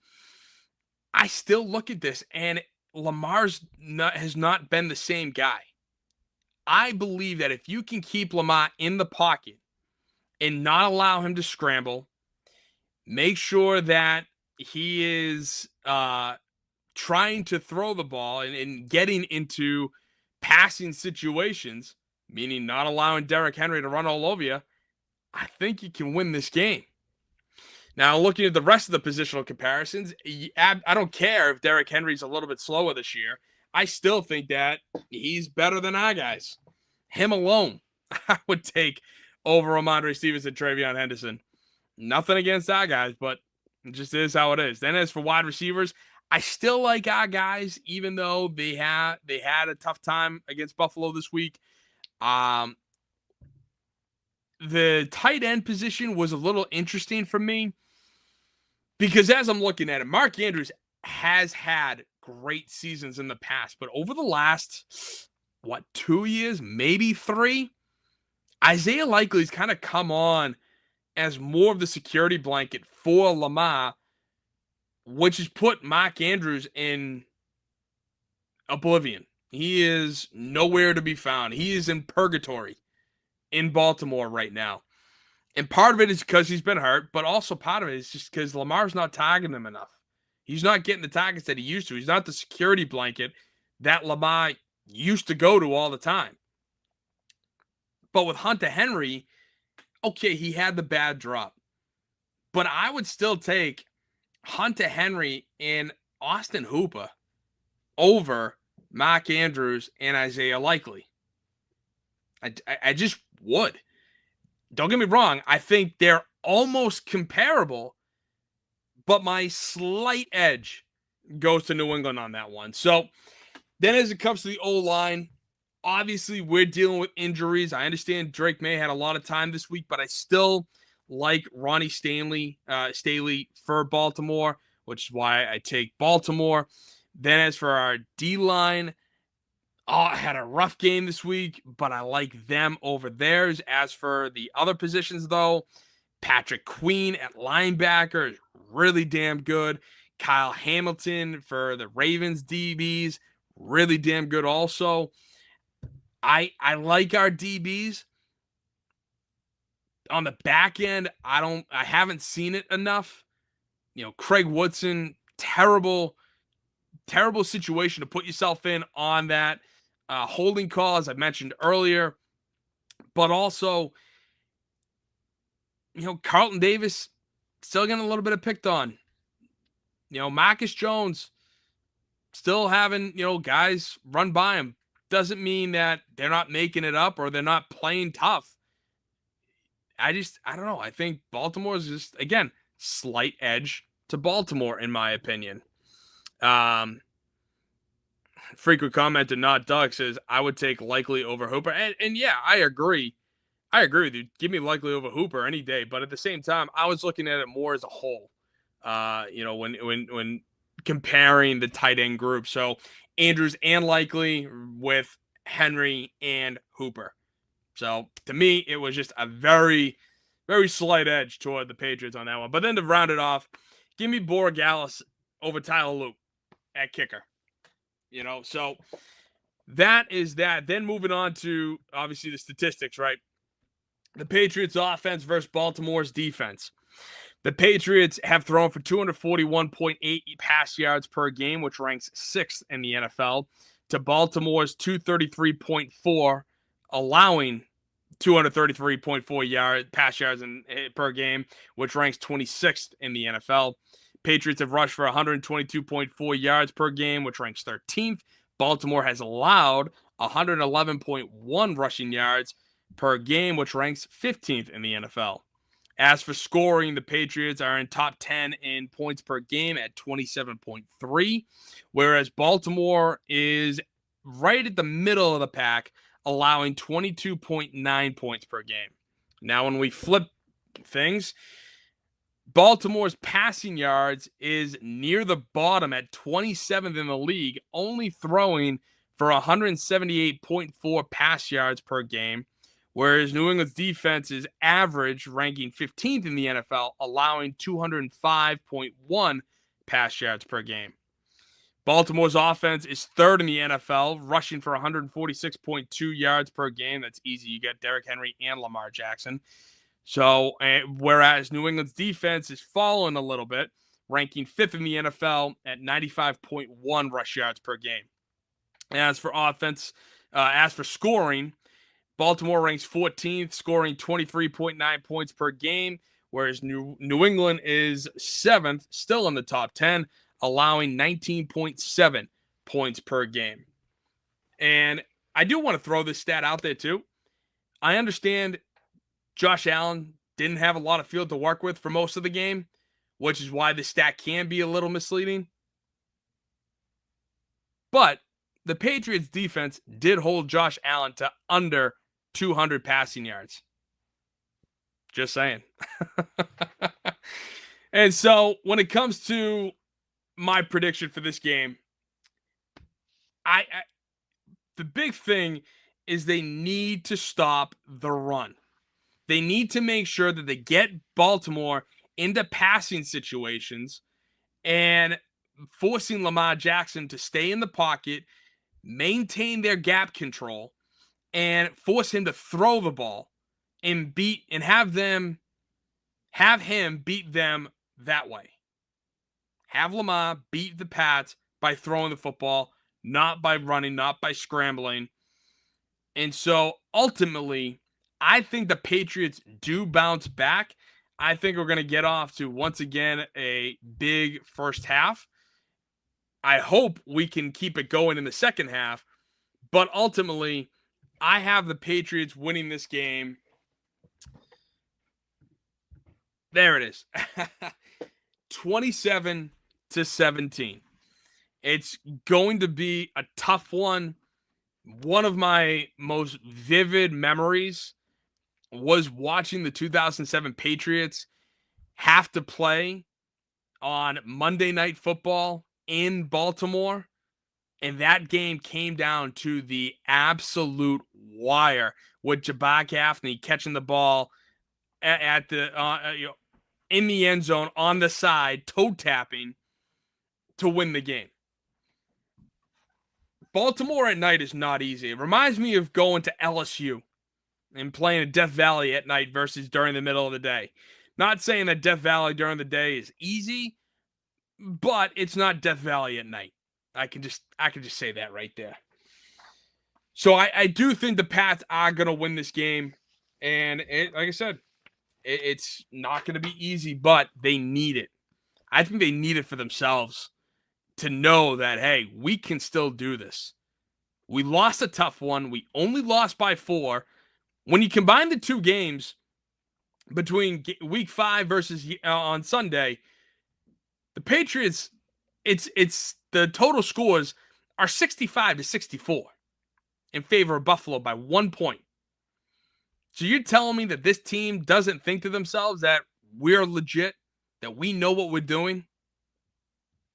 Speaker 1: I still look at this and has not been the same guy. I believe that if you can keep Lamar in the pocket and not allow him to scramble, make sure that he is trying to throw the ball and getting into passing situations, meaning not allowing Derrick Henry to run all over you, I think you can win this game. Now, looking at the rest of the positional comparisons, I don't care if Derrick Henry's a little bit slower this year. I still think that he's better than our guys. Him alone, I would take over Ramondre Stevens and Travion Henderson. Nothing against our guys, but it just is how it is. Then as for wide receivers, I still like our guys, even though they had a tough time against Buffalo this week. The tight end position was a little interesting for me because as I'm looking at it, Mark Andrews has had great seasons in the past, but over the last, 2 years, maybe 3, Isaiah Likely's kind of come on as more of the security blanket for Lamar, which has put Mark Andrews in oblivion. He is nowhere to be found. He is in purgatory in Baltimore right now. And part of it is because he's been hurt, but also part of it is just because Lamar's not targeting him enough. He's not getting the targets that he used to. He's not the security blanket that Lamar used to go to all the time. But with Hunter Henry, okay, he had the bad drop. But I would still take Hunter Henry and Austin Hooper over Mark Andrews and Isaiah Likely. I just would. Don't get me wrong. I think they're almost comparable, but my slight edge goes to New England on that one. So then as it comes to the O-line, obviously we're dealing with injuries. I understand Drake May had a lot of time this week, but I still like Ronnie Staley for Baltimore, which is why I take Baltimore. Then as for our D-line, I had a rough game this week, but I like them over theirs. As for the other positions, though, Patrick Queen at linebacker is really damn good. Kyle Hamilton for the Ravens DBs, really damn good also. I like our DBs. On the back end, I haven't seen it enough. Craig Woodson, terrible situation to put yourself in on that holding call, as I mentioned earlier. But also, Carlton Davis still getting a little bit of picked on. Marcus Jones still having, guys run by him. Doesn't mean that they're not making it up or they're not playing tough. I don't know. I think Baltimore is just, again, slight edge to Baltimore, in my opinion. Frequent commenter, not Doug, says, I would take Likely over Hooper. And yeah, I agree. I agree with you. Give me Likely over Hooper any day. But at the same time, I was looking at it more as a whole, when comparing the tight end group. So Andrews and Likely with Henry and Hooper. So to me, it was just a very, very slight edge toward the Patriots on that one. But then to round it off, give me Borregales over Tyler Loop at kicker. So that is that. Then moving on to, obviously, the statistics, right? The Patriots' offense versus Baltimore's defense. The Patriots have thrown for 241.8 pass yards per game, which ranks 6th in the NFL, to Baltimore's 233.4, allowing 233.4 pass yards per game, which ranks 26th in the NFL. Patriots have rushed for 122.4 yards per game, which ranks 13th. Baltimore has allowed 111.1 rushing yards per game, which ranks 15th in the NFL. As for scoring, the Patriots are in top 10 in points per game at 27.3, whereas Baltimore is right at the middle of the pack, allowing 22.9 points per game. Now, when we flip things, Baltimore's passing yards is near the bottom at 27th in the league, only throwing for 178.4 pass yards per game, whereas New England's defense is average, ranking 15th in the NFL, allowing 205.1 pass yards per game. Baltimore's offense is 3rd in the NFL, rushing for 146.2 yards per game. That's easy. You get Derrick Henry and Lamar Jackson. So, whereas New England's defense is falling a little bit, ranking 5th in the NFL at 95.1 rush yards per game. As for scoring, Baltimore ranks 14th, scoring 23.9 points per game, whereas New England is 7th, still in the top 10, allowing 19.7 points per game. And I do want to throw this stat out there too. I understand Josh Allen didn't have a lot of field to work with for most of the game, which is why the stat can be a little misleading. But the Patriots defense did hold Josh Allen to under 200 passing yards. Just saying. And so when it comes to my prediction for this game, the big thing is they need to stop the run. They need to make sure that they get Baltimore into passing situations and forcing Lamar Jackson to stay in the pocket, maintain their gap control, and force him to throw the ball and have him beat them that way. Have Lamar beat the Pats by throwing the football, not by running, not by scrambling. And so ultimately, I think the Patriots do bounce back. I think we're going to get off to, once again, a big first half. I hope we can keep it going in the second half. But ultimately, I have the Patriots winning this game. There it is. 27-17. It's going to be a tough one. One of my most vivid memories was watching the 2007 Patriots have to play on Monday Night Football in Baltimore, and that game came down to the absolute wire with Jabbar Gaffney catching the ball at the in the end zone on the side, toe tapping to win the game. Baltimore at night is not easy. It reminds me of going to LSU and playing at Death Valley at night versus during the middle of the day. Not saying that Death Valley during the day is easy, but it's not Death Valley at night. I can just say that right there. So I do think the Pats are going to win this game. And like I said, it's not going to be easy, but they need it. I think they need it for themselves to know that, hey, we can still do this. We lost a tough one. We only lost by 4. When you combine the 2 games between week 5 versus on Sunday, the Patriots, it's the total scores are 65-64 in favor of Buffalo by 1 point. So you're telling me that this team doesn't think to themselves that we're legit, that we know what we're doing?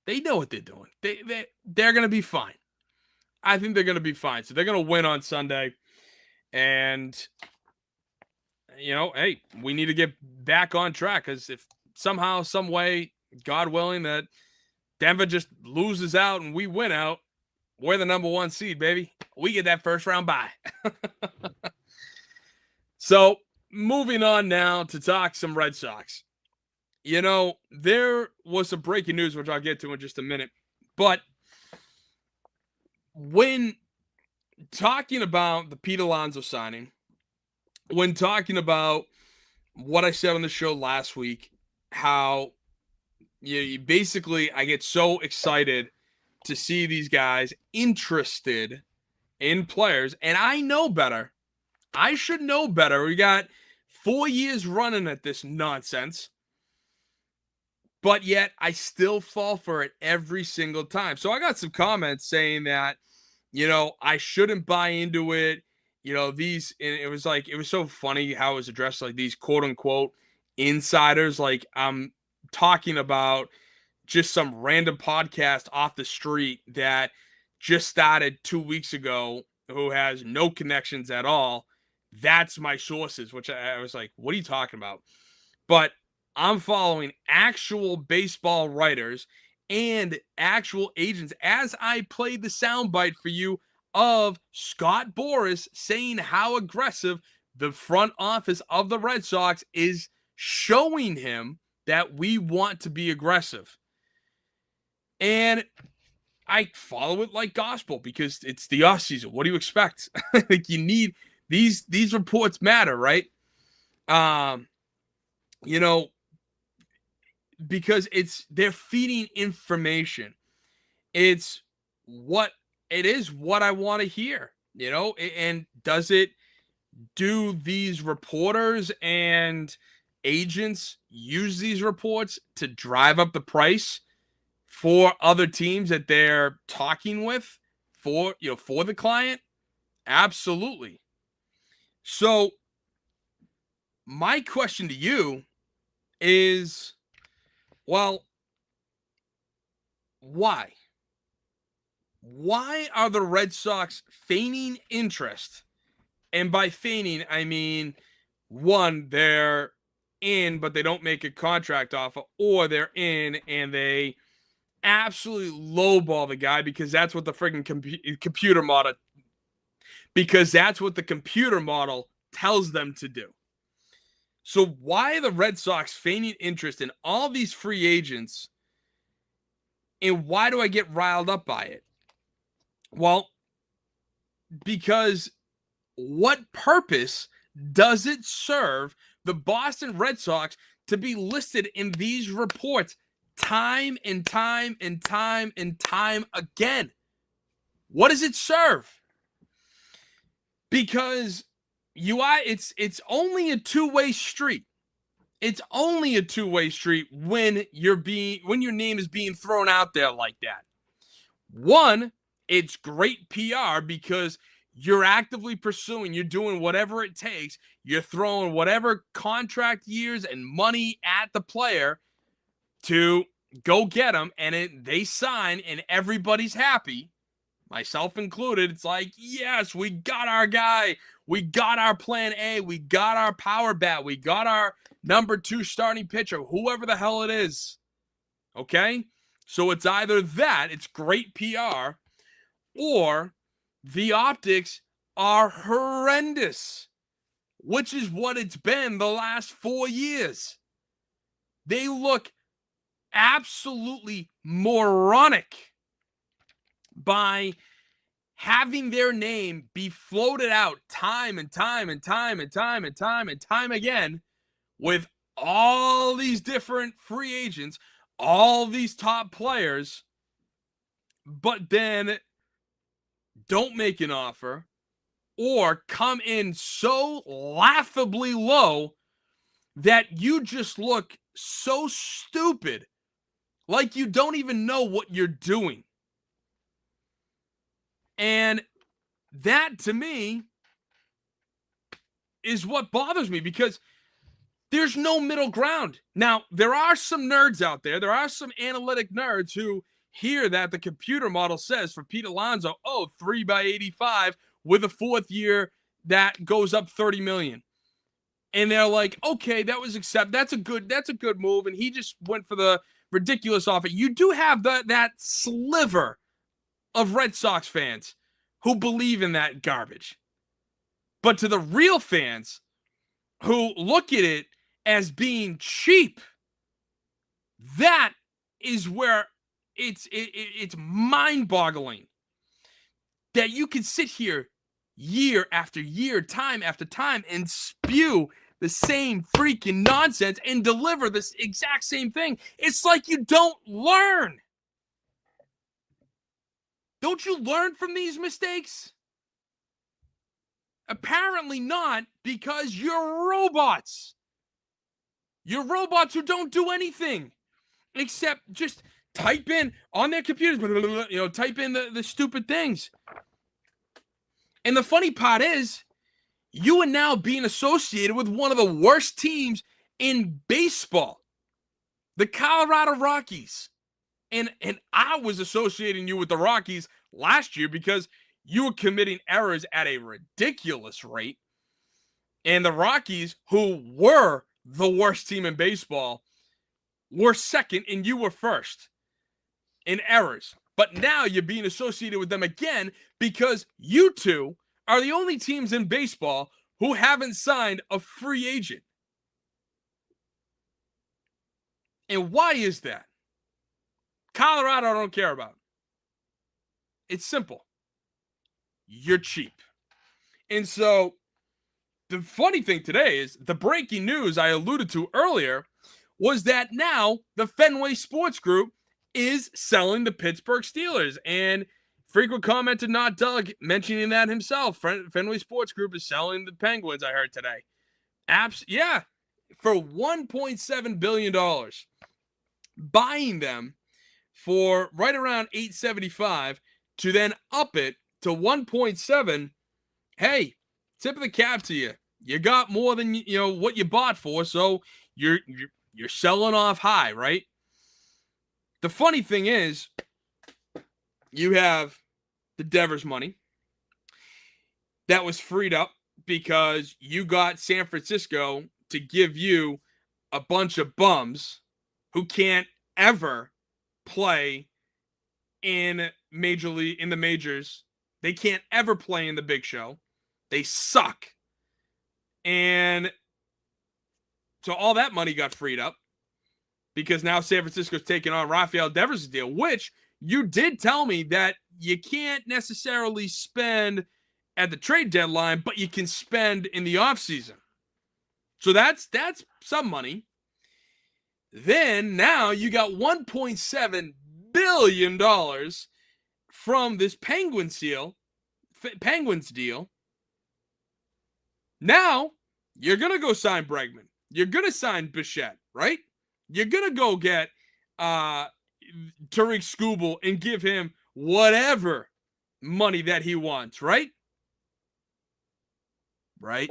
Speaker 1: They know what they're doing. They're going to be fine. I think they're going to be fine. So they're going to win on Sunday. And, hey, we need to get back on track, because if somehow, some way, God willing, that Denver just loses out and we win out, we're the number 1 seed, baby. We get that first round bye. So moving on now to talk some Red Sox. There was some breaking news, which I'll get to in just a minute. But when talking about the Pete Alonso signing, when talking about what I said on the show last week, how you basically, I get so excited to see these guys interested in players, and I know better. I should know better. We got 4 years running at this nonsense. But yet, I still fall for it every single time. So I got some comments saying that, I shouldn't buy into it. And it was so funny how it was addressed, like these quote unquote insiders. Like I'm talking about just some random podcast off the street that just started 2 weeks ago, who has no connections at all. That's my sources, which I was like, what are you talking about? But I'm following actual baseball writers and actual agents as I played the soundbite for you of Scott Boras saying how aggressive the front office of the Red Sox is showing him that we want to be aggressive. And I follow it like gospel because it's the offseason. What do you expect? Like, you need these reports matter, right? Because they're feeding information. It's what I want to hear, and do these reporters and agents use these reports to drive up the price for other teams that they're talking with for the client? Absolutely. So my question to you is, well, why? Why are the Red Sox feigning interest? And by feigning, I mean, one, they're in, but they don't make a contract offer, or they're in and they absolutely lowball the guy because that's what the freaking computer model, because that's what the computer model tells them to do. So why are the Red Sox feigning interest in all these free agents? And why do I get riled up by it? Well, because what purpose does it serve the Boston Red Sox to be listed in these reports time and time and time and time again? What does it serve? Because it's only a two-way street. It's only a two-way street when your name is being thrown out there like that. One, it's great PR because you're actively pursuing, you're doing whatever it takes, you're throwing whatever contract years and money at the player to go get him, and they sign, and everybody's happy, myself included. It's like, yes, we got our guy. We got our plan A. We got our power bat. We got our number 2 starting pitcher, whoever the hell it is. Okay? So it's either that, it's great PR, or the optics are horrendous, which is what it's been the last 4 years. They look absolutely moronic by having their name be floated out time and time and time and time and time and time again with all these different free agents, all these top players, but then don't make an offer or come in so laughably low that you just look so stupid, like you don't even know what you're doing. And that, to me, is what bothers me, because there's no middle ground. Now, there are some nerds out there. There are some analytic nerds who hear that the computer model says for Pete Alonso, 3/85 with a 4th year that goes up $30 million. And they're like, okay, that's a good move. And he just went for the ridiculous offer. You do have that sliver of Red Sox fans who believe in that garbage. But to the real fans who look at it as being cheap, that is where it's mind-boggling that you can sit here year after year, time after time, and spew the same freaking nonsense and deliver this exact same thing. It's like you don't learn. Don't you learn from these mistakes? Apparently not, because you're robots. You're robots who don't do anything except just type in on their computers, type in the stupid things. And the funny part is, you are now being associated with one of the worst teams in baseball, the Colorado Rockies. And I was associating you with the Rockies last year because you were committing errors at a ridiculous rate. And the Rockies, who were the worst team in baseball, were second and you were first in errors. But now you're being associated with them again because you two are the only teams in baseball who haven't signed a free agent. And why is that? Colorado, I don't care about. It's simple. You're cheap. And so the funny thing today is the breaking news I alluded to earlier was that now the Fenway Sports Group is selling the Pittsburgh Steelers. And frequent commenter Not Doug mentioning that himself. Fenway Sports Group is selling the Penguins, I heard today. Yeah, for $1.7 billion. Buying them for right around $875 to then up it to 1.7. Hey, tip of the cap to you. You got more than what you bought for, so you're selling off high, right? The funny thing is, you have the Devers money that was freed up because you got San Francisco to give you a bunch of bums who can't ever play in the majors. They can't ever play in the big show. They suck. And so all that money got freed up because now San Francisco's taking on Rafael Devers' deal, which you did tell me that you can't necessarily spend at the trade deadline, but you can spend in the offseason. So that's some money. Then now you got $1.7 billion from this Penguins deal. Now you're going to go sign Bregman. You're going to sign Bichette, right? You're going to go get Tariq Skubal and give him whatever money that he wants, right? Right?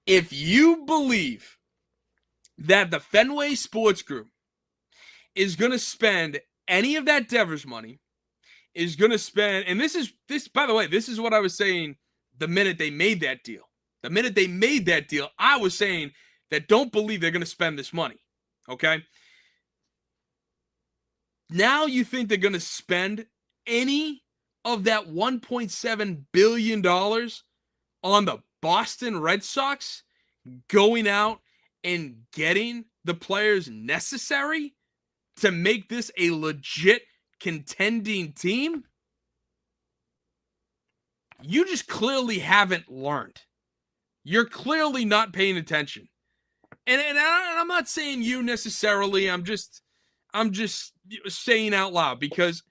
Speaker 1: If you believe that the Fenway Sports Group is going to spend any of that Devers money, is going to spend, and this, by the way, this is what I was saying the minute they made that deal. The minute they made that deal, I was saying that don't believe they're going to spend this money, okay? Now you think they're going to spend any of that $1.7 billion on the Boston Red Sox going out and getting the players necessary to make this a legit contending team? You just clearly haven't learned. You're clearly not paying attention. And I'm not saying you necessarily. I'm just saying out loud because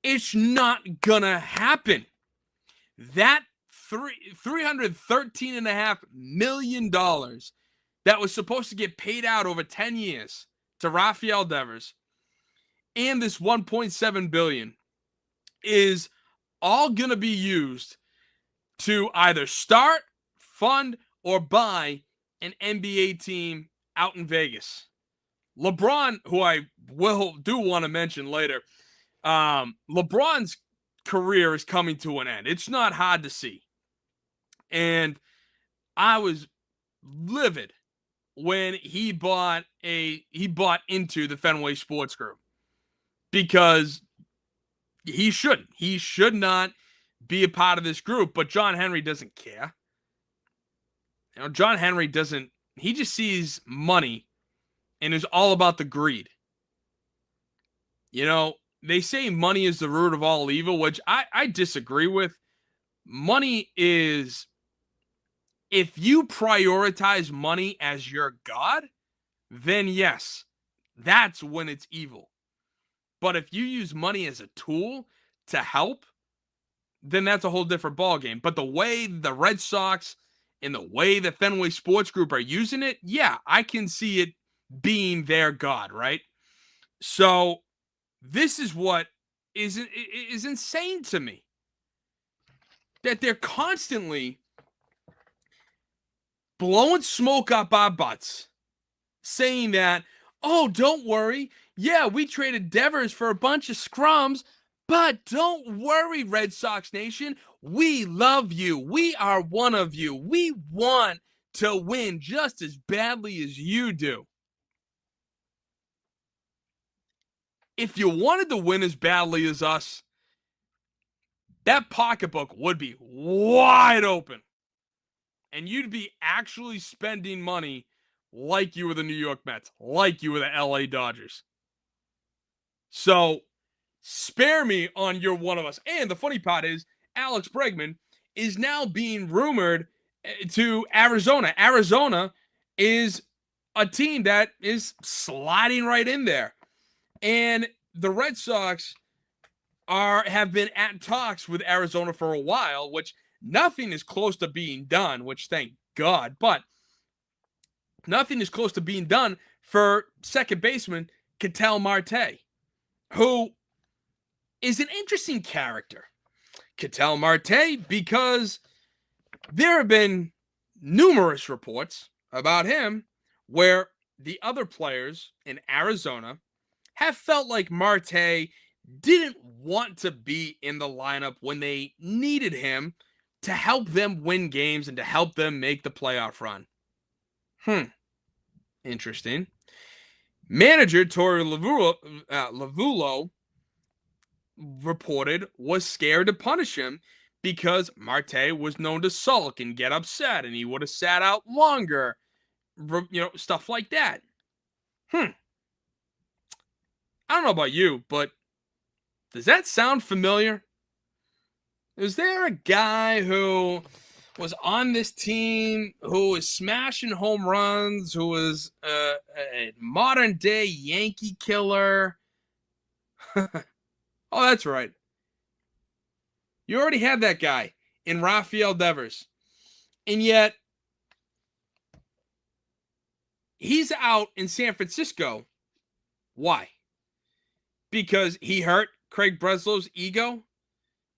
Speaker 1: it's not gonna happen. That $313.5 million that was supposed to get paid out over 10 years to Rafael Devers and this $1.7 billion is all going to be used to either start, fund, or buy an NBA team out in Vegas. LeBron, who I do want to mention later, LeBron's career is coming to an end. It's not hard to see. And I was livid when he bought into the Fenway Sports Group because he should not be a part of this group, but John Henry doesn't care. You know, John Henry doesn't, he just sees money and is all about the greed. You know, they say money is the root of all evil, which I disagree with. Money is, if you prioritize money as your God, then yes, that's when it's evil. But if you use money as a tool to help, then that's a whole different ballgame. But the way the Red Sox and the way the Fenway Sports Group are using it, yeah, I can see it being their God, right? So this is what is insane to me. That they're constantly blowing smoke up our butts, saying that, oh, don't worry. Yeah, we traded Devers for a bunch of scrums, but don't worry, Red Sox Nation. We love you. We are one of you. We want to win just as badly as you do. If you wanted to win as badly as us, that pocketbook would be wide open. And you'd be actually spending money like you were the New York Mets, like you were the LA Dodgers. So, spare me on you're one of us. And the funny part is, Alex Bregman is now being rumored to Arizona. Arizona is a team that is sliding right in there. And the Red Sox have been at talks with Arizona for a while, which nothing is close to being done, which thank God, but nothing is close to being done for second baseman Ketel Marte, who is an interesting character. Ketel Marte, because there have been numerous reports about him where the other players in Arizona have felt like Marte didn't want to be in the lineup when they needed him to help them win games and to help them make the playoff run. Interesting. Manager Torey Lovullo reported was scared to punish him because Marte was known to sulk and get upset and he would have sat out longer. You know, stuff like that. I don't know about you, but does that sound familiar? Is there a guy who was on this team who was smashing home runs, who was a modern-day Yankee killer? Oh, that's right. You already had that guy in Rafael Devers. And yet, he's out in San Francisco. Why? Because he hurt Craig Breslow's ego?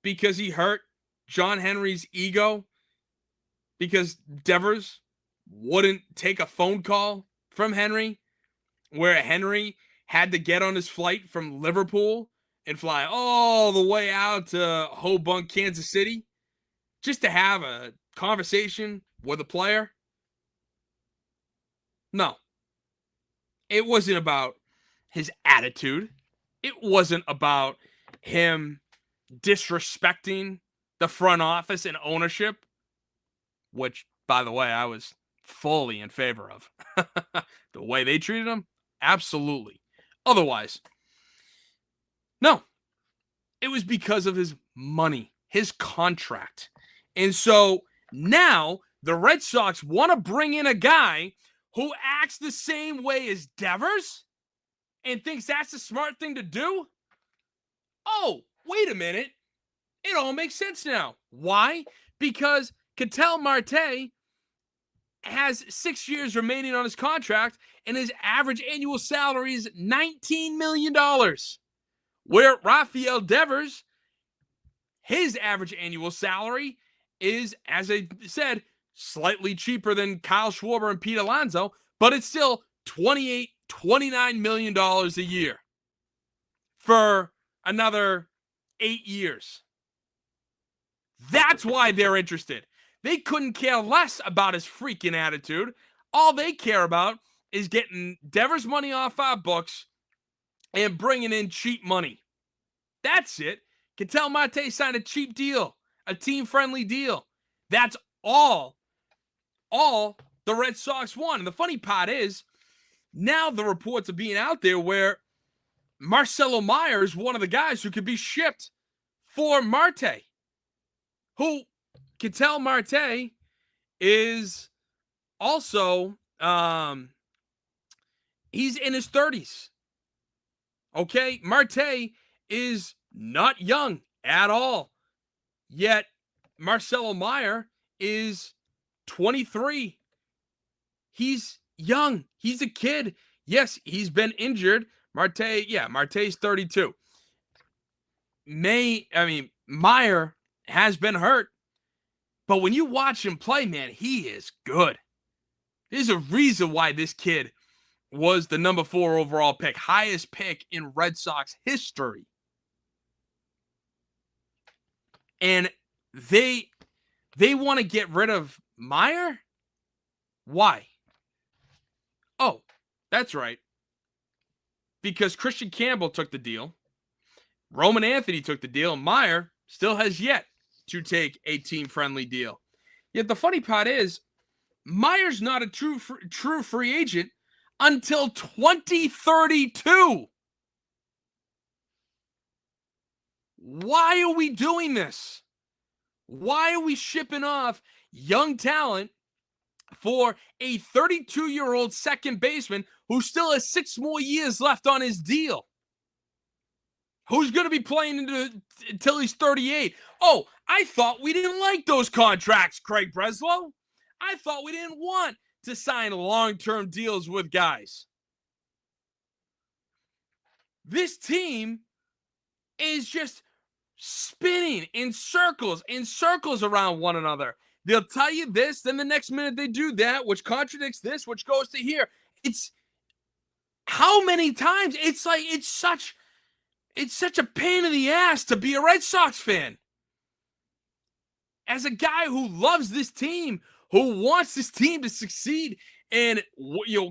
Speaker 1: Because he hurt John Henry's ego? Because Devers wouldn't take a phone call from Henry, where Henry had to get on his flight from Liverpool and fly all the way out to Hoboken, Kansas City, just to have a conversation with a player? No. It wasn't about his attitude. It wasn't about him disrespecting the front office and ownership, which, by the way, I was fully in favor of. The way they treated him, absolutely. Otherwise, no. It was because of his money, his contract. And so now the Red Sox want to bring in a guy who acts the same way as Devers and thinks that's the smart thing to do? Oh, wait a minute. It all makes sense now. Why? Because Ketel Marte has 6 years remaining on his contract, and his average annual salary is $19 million. Where Rafael Devers, his average annual salary is, as I said, slightly cheaper than Kyle Schwarber and Pete Alonso, but it's still $29 million a year for another 8 years. That's why they're interested. They couldn't care less about his freaking attitude. All they care about is getting Devers money off our books and bringing in cheap money. That's it. Ketel Marte signed a cheap deal, a team-friendly deal. That's all the Red Sox want. And the funny part is, now the reports are being out there where Marcelo Meyer is one of the guys who could be shipped for Marte. Who, Ketel Marte is also, he's in his 30s. Okay? Marte is not young at all. Yet, Marcelo Meyer is 23. He's young. He's a kid. Yes, he's been injured. Marte's 32. Meyer has been hurt. But when you watch him play, man, he is good. There's a reason why this kid was the number 4 overall pick, highest pick in Red Sox history. And they want to get rid of Meyer? Why? Oh, that's right. Because Christian Campbell took the deal. Roman Anthony took the deal. Meyer still has yet to take a team-friendly deal. Yet the funny part is, Meyer's not a true free agent until 2032. Why are we doing this? Why are we shipping off young talent for a 32-year-old second baseman who still has 6 more years left on his deal? Who's going to be playing until he's 38? Oh, I thought we didn't like those contracts, Craig Breslow. I thought we didn't want to sign long-term deals with guys. This team is just spinning in circles around one another. They'll tell you this, then the next minute they do that, which contradicts this, which goes to here. It's how many times? It's like it's such a pain in the ass to be a Red Sox fan. As a guy who loves this team, who wants this team to succeed and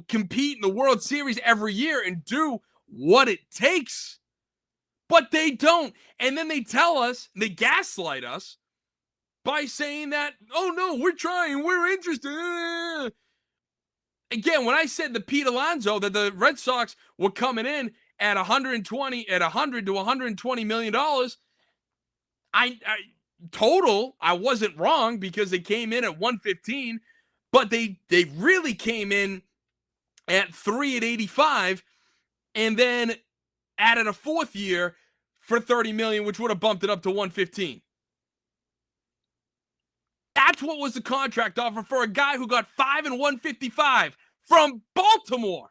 Speaker 1: compete in the World Series every year and do what it takes. But they don't. And then they tell us, they gaslight us by saying that, oh no, we're trying, we're interested. Again, when I said to Pete Alonso that the Red Sox were coming in at $100 to $120 million, I wasn't wrong because they came in at 115, but they really came in at 3 at 85 and then added a 4th year for $30 million, which would have bumped it up to 115. That's what was the contract offer for a guy who got 5 and 155 from Baltimore.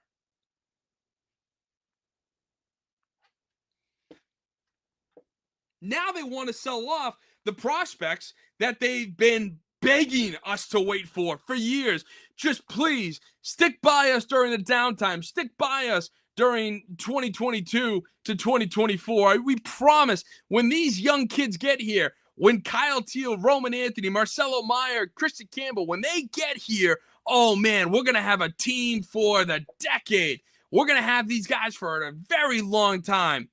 Speaker 1: Now they want to sell off the prospects that they've been begging us to wait for years. Just please stick by us during the downtime. Stick by us during 2022 to 2024. We promise when these young kids get here, when Kyle Teal, Roman Anthony, Marcelo Meyer, Christian Campbell, when they get here, oh man, we're going to have a team for the decade. We're going to have these guys for a very long time.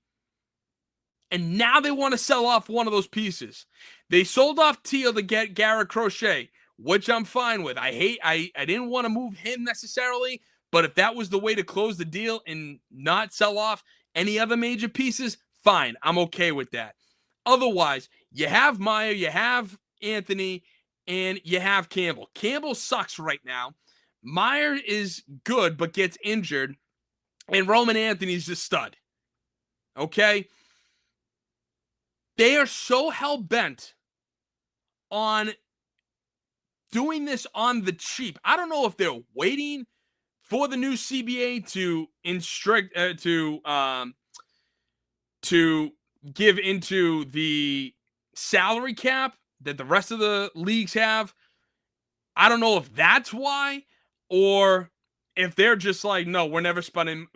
Speaker 1: And now they want to sell off one of those pieces. They sold off Teal to get Garrett Crochet, which I'm fine with. I didn't want to move him necessarily, but if that was the way to close the deal and not sell off any other major pieces, fine. I'm okay with that. Otherwise, you have Meyer, you have Anthony, and you have Campbell. Campbell sucks right now. Meyer is good, but gets injured. And Roman Anthony's a stud. Okay? They are so hell-bent on doing this on the cheap. I don't know if they're waiting for the new CBA to give into the salary cap that the rest of the leagues have. I don't know if that's why, or if they're just like, no, we're never spending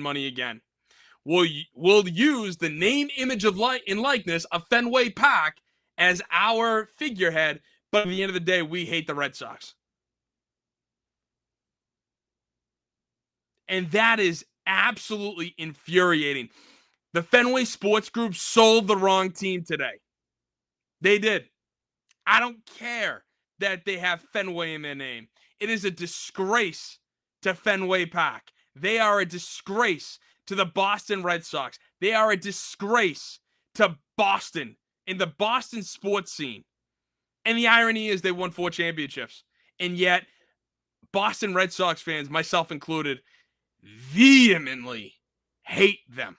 Speaker 1: money again. We'll use the name, image, and likeness of Fenway Park as our figurehead, but at the end of the day, we hate the Red Sox. And that is absolutely infuriating. The Fenway Sports Group sold the wrong team today. They did. I don't care that they have Fenway in their name. It is a disgrace to Fenway Park. They are a disgrace to the Boston Red Sox. They are a disgrace to Boston in the Boston sports scene. And the irony is they won 4 championships. And yet, Boston Red Sox fans, myself included, vehemently hate them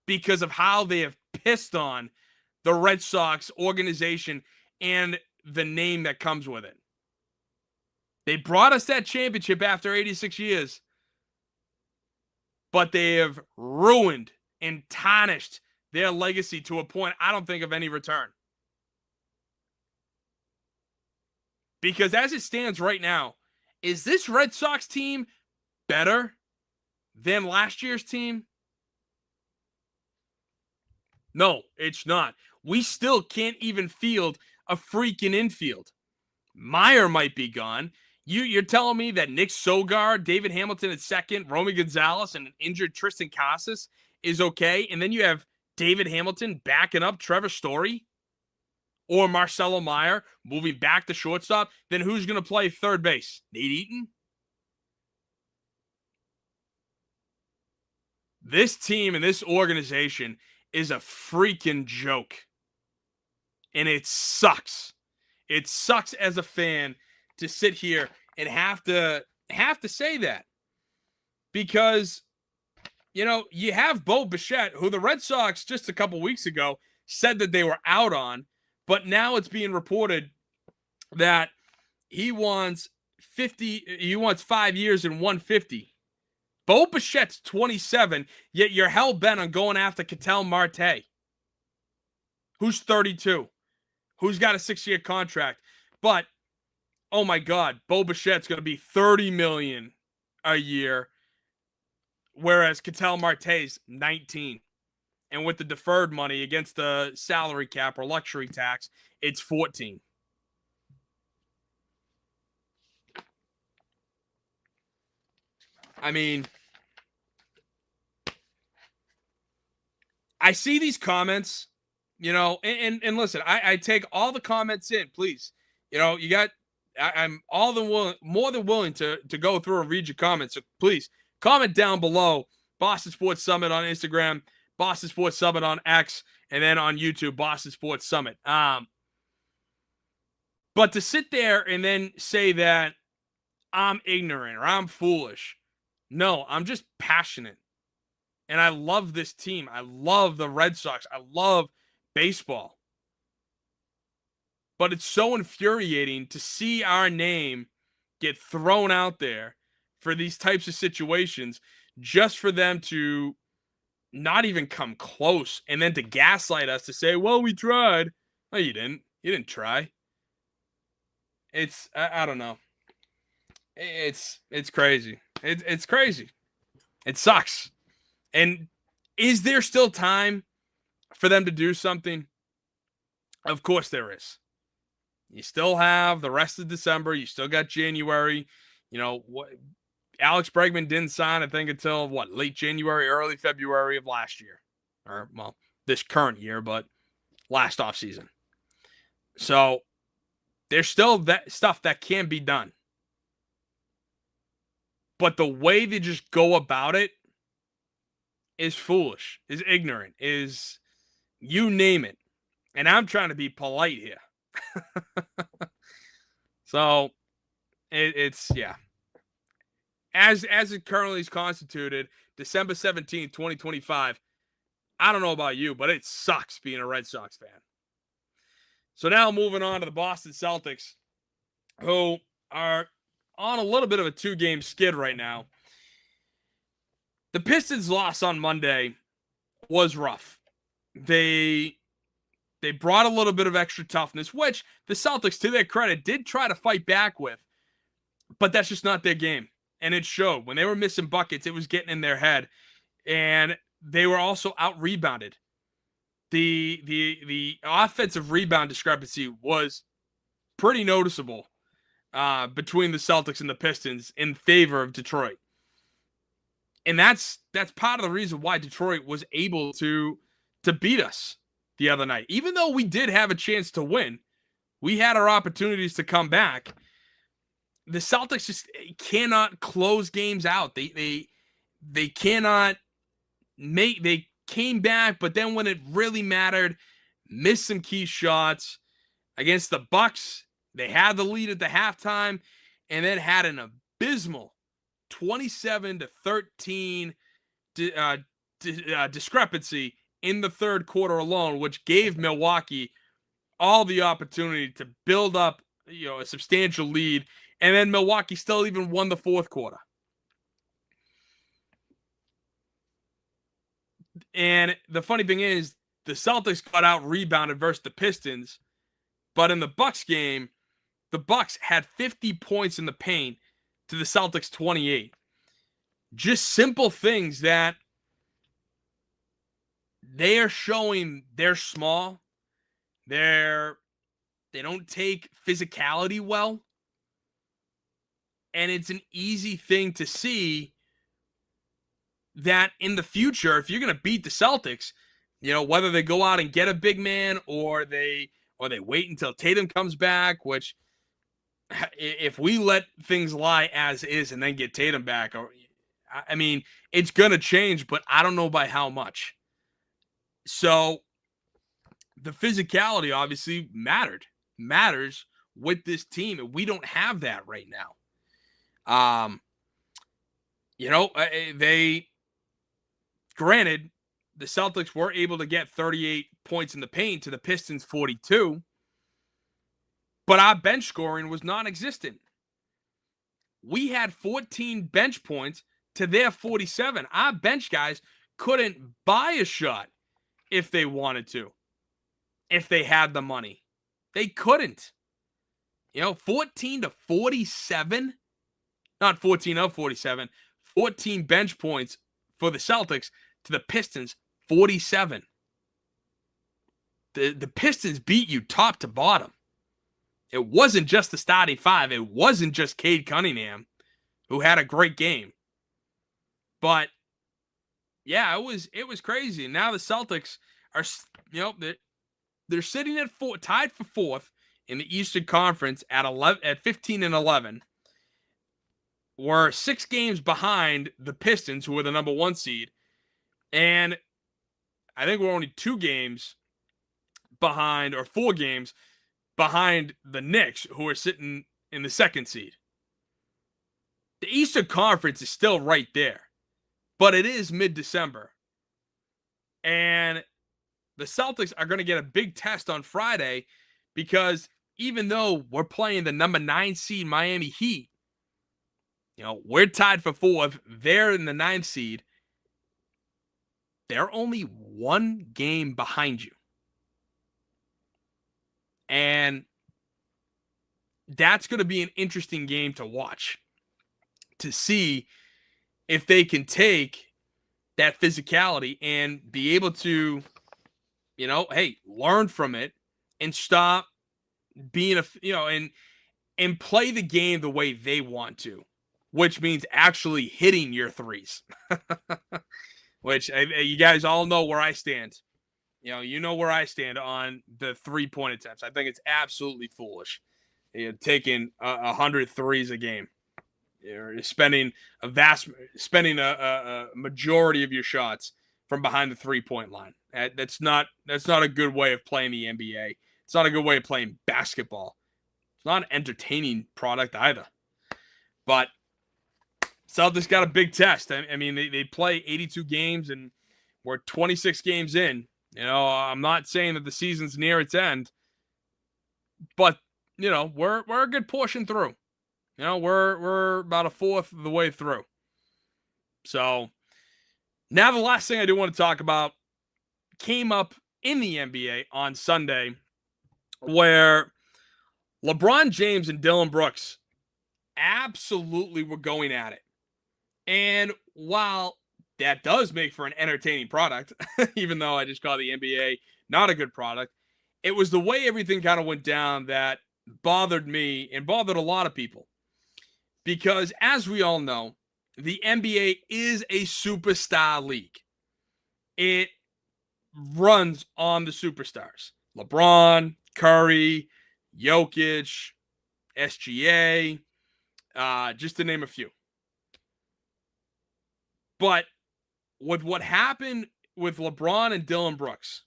Speaker 1: because of how they have pissed on the Red Sox organization and the name that comes with it. They brought us that championship after 86 years, but they have ruined and tarnished their legacy to a point I don't think of any return. Because as it stands right now, is this Red Sox team better than last year's team? No, it's not. We still can't even field a freaking infield. Meyer might be gone. You're telling me that Nick Sogar, David Hamilton at second, Romy Gonzalez, and an injured Tristan Casas is okay? And then you have David Hamilton backing up Trevor Story or Marcelo Meyer moving back to shortstop. Then who's going to play third base? Nate Eaton? This team and this organization is a freaking joke. And it sucks. It sucks as a fan to sit here and have to say that. Because, you know, you have Bo Bichette, who the Red Sox just a couple weeks ago said that they were out on, but now it's being reported that he wants 5 years and 150. Bo Bichette's 27, yet you're hell-bent on going after Ketel Marte, who's 32, who's got a 6-year contract. But, oh my God, Bo Bichette's going to be $30 million a year, whereas Ketel Marte's 19. And with the deferred money against the salary cap or luxury tax, it's 14. I mean, I see these comments, you know, and listen, I take all the comments in, please. You know, I'm more than willing to go through and read your comments. So please comment down below. Boston Sports Summit on Instagram, Boston Sports Summit on X, and then on YouTube, Boston Sports Summit. But to sit there and then say that I'm ignorant or I'm foolish, no, I'm just passionate. And I love this team. I love the Red Sox. I love baseball. But it's so infuriating to see our name get thrown out there for these types of situations just for them to not even come close and then to gaslight us to say, well, we tried. No, you didn't. You didn't try. I don't know. It's crazy. It's crazy. It sucks. And is there still time for them to do something? Of course there is. You still have the rest of December. You still got January. You know, Alex Bregman didn't sign, I think, until late January, early February of last year. Or, well, this current year, but last offseason. So there's still that stuff that can be done. But the way they just go about it is foolish, is ignorant, is you name it. And I'm trying to be polite here. So it's yeah. As it currently is constituted, December 17th, 2025. I don't know about you, but it sucks being a Red Sox fan. So now moving on to the Boston Celtics, who are on a little bit of a 2-game skid right now. The Pistons' loss on Monday was rough. They brought a little bit of extra toughness, which the Celtics, to their credit, did try to fight back with. But that's just not their game. And it showed. When they were missing buckets, it was getting in their head. And they were also out-rebounded. The offensive rebound discrepancy was pretty noticeable between the Celtics and the Pistons in favor of Detroit. And that's part of the reason why Detroit was able to beat us the other night. Even though we did have a chance to win, we had our opportunities to come back. The Celtics just cannot close games out. They cannot make. They came back, but then when it really mattered, missed some key shots against the Bucks. They had the lead at the halftime, and then had an abysmal 27-13 discrepancy in the third quarter alone, which gave Milwaukee all the opportunity to build up, a substantial lead. And then Milwaukee still even won the fourth quarter. And the funny thing is, the Celtics got out rebounded versus the Pistons, but in the Bucks game, the Bucks had 50 points in the paint to the Celtics 28. Just simple things that they are showing they're small. They don't take physicality well. And it's an easy thing to see that in the future, if you're going to beat the Celtics, whether they go out and get a big man or they wait until Tatum comes back, which if we let things lie as is and then get Tatum back, it's going to change, but I don't know by how much. So the physicality obviously matters with this team, and we don't have that right now. Granted, the Celtics were able to get 38 points in the paint to the Pistons 42, but our bench scoring was non-existent. We had 14 bench points to their 47. Our bench guys couldn't buy a shot if they wanted to, if they had the money. They couldn't. 14 to 47, not 14 of 47, 14 bench points for the Celtics to the Pistons 47. The Pistons beat you top to bottom. It wasn't just the starting five. It wasn't just Cade Cunningham, who had a great game. But yeah, it was crazy. And now the Celtics are, they're sitting at tied for fourth in the Eastern Conference at 15-11. We're 6 games behind the Pistons, who were the number 1 seed. And I think we're only 2 games behind, or 4 games behind the Knicks, who are sitting in the 2nd seed. The Eastern Conference is still right there, but it is mid-December. And the Celtics are going to get a big test on Friday, because even though we're playing the number 9 seed Miami Heat, we're tied for 4th. They're in the 9th seed. They're only 1 game behind you. And that's going to be an interesting game to watch. to see if they can take that physicality and be able to, hey, learn from it and stop being and play the game the way they want to, which means actually hitting your threes, which you guys all know where I stand. You know where I stand on the 3-point attempts. I think it's absolutely foolish. Taking 100 threes a game. You're spending a majority of your shots from behind the 3-point line. That's not a good way of playing the NBA. It's not a good way of playing basketball. It's not an entertaining product either. But Celtics got a big test. I mean, they play 82 games and we're 26 games in. I'm not saying that the season's near its end, but we're a good portion through. We're about a fourth of the way through. So now the last thing I do want to talk about came up in the NBA on Sunday, where LeBron James and Dillon Brooks absolutely were going at it. And while that does make for an entertaining product, even though I just call the NBA not a good product, it was the way everything kind of went down that bothered me and bothered a lot of people. Because as we all know, the NBA is a superstar league. It runs on the superstars. LeBron, Curry, Jokic, SGA, just to name a few. But with what happened with LeBron and Dillon Brooks,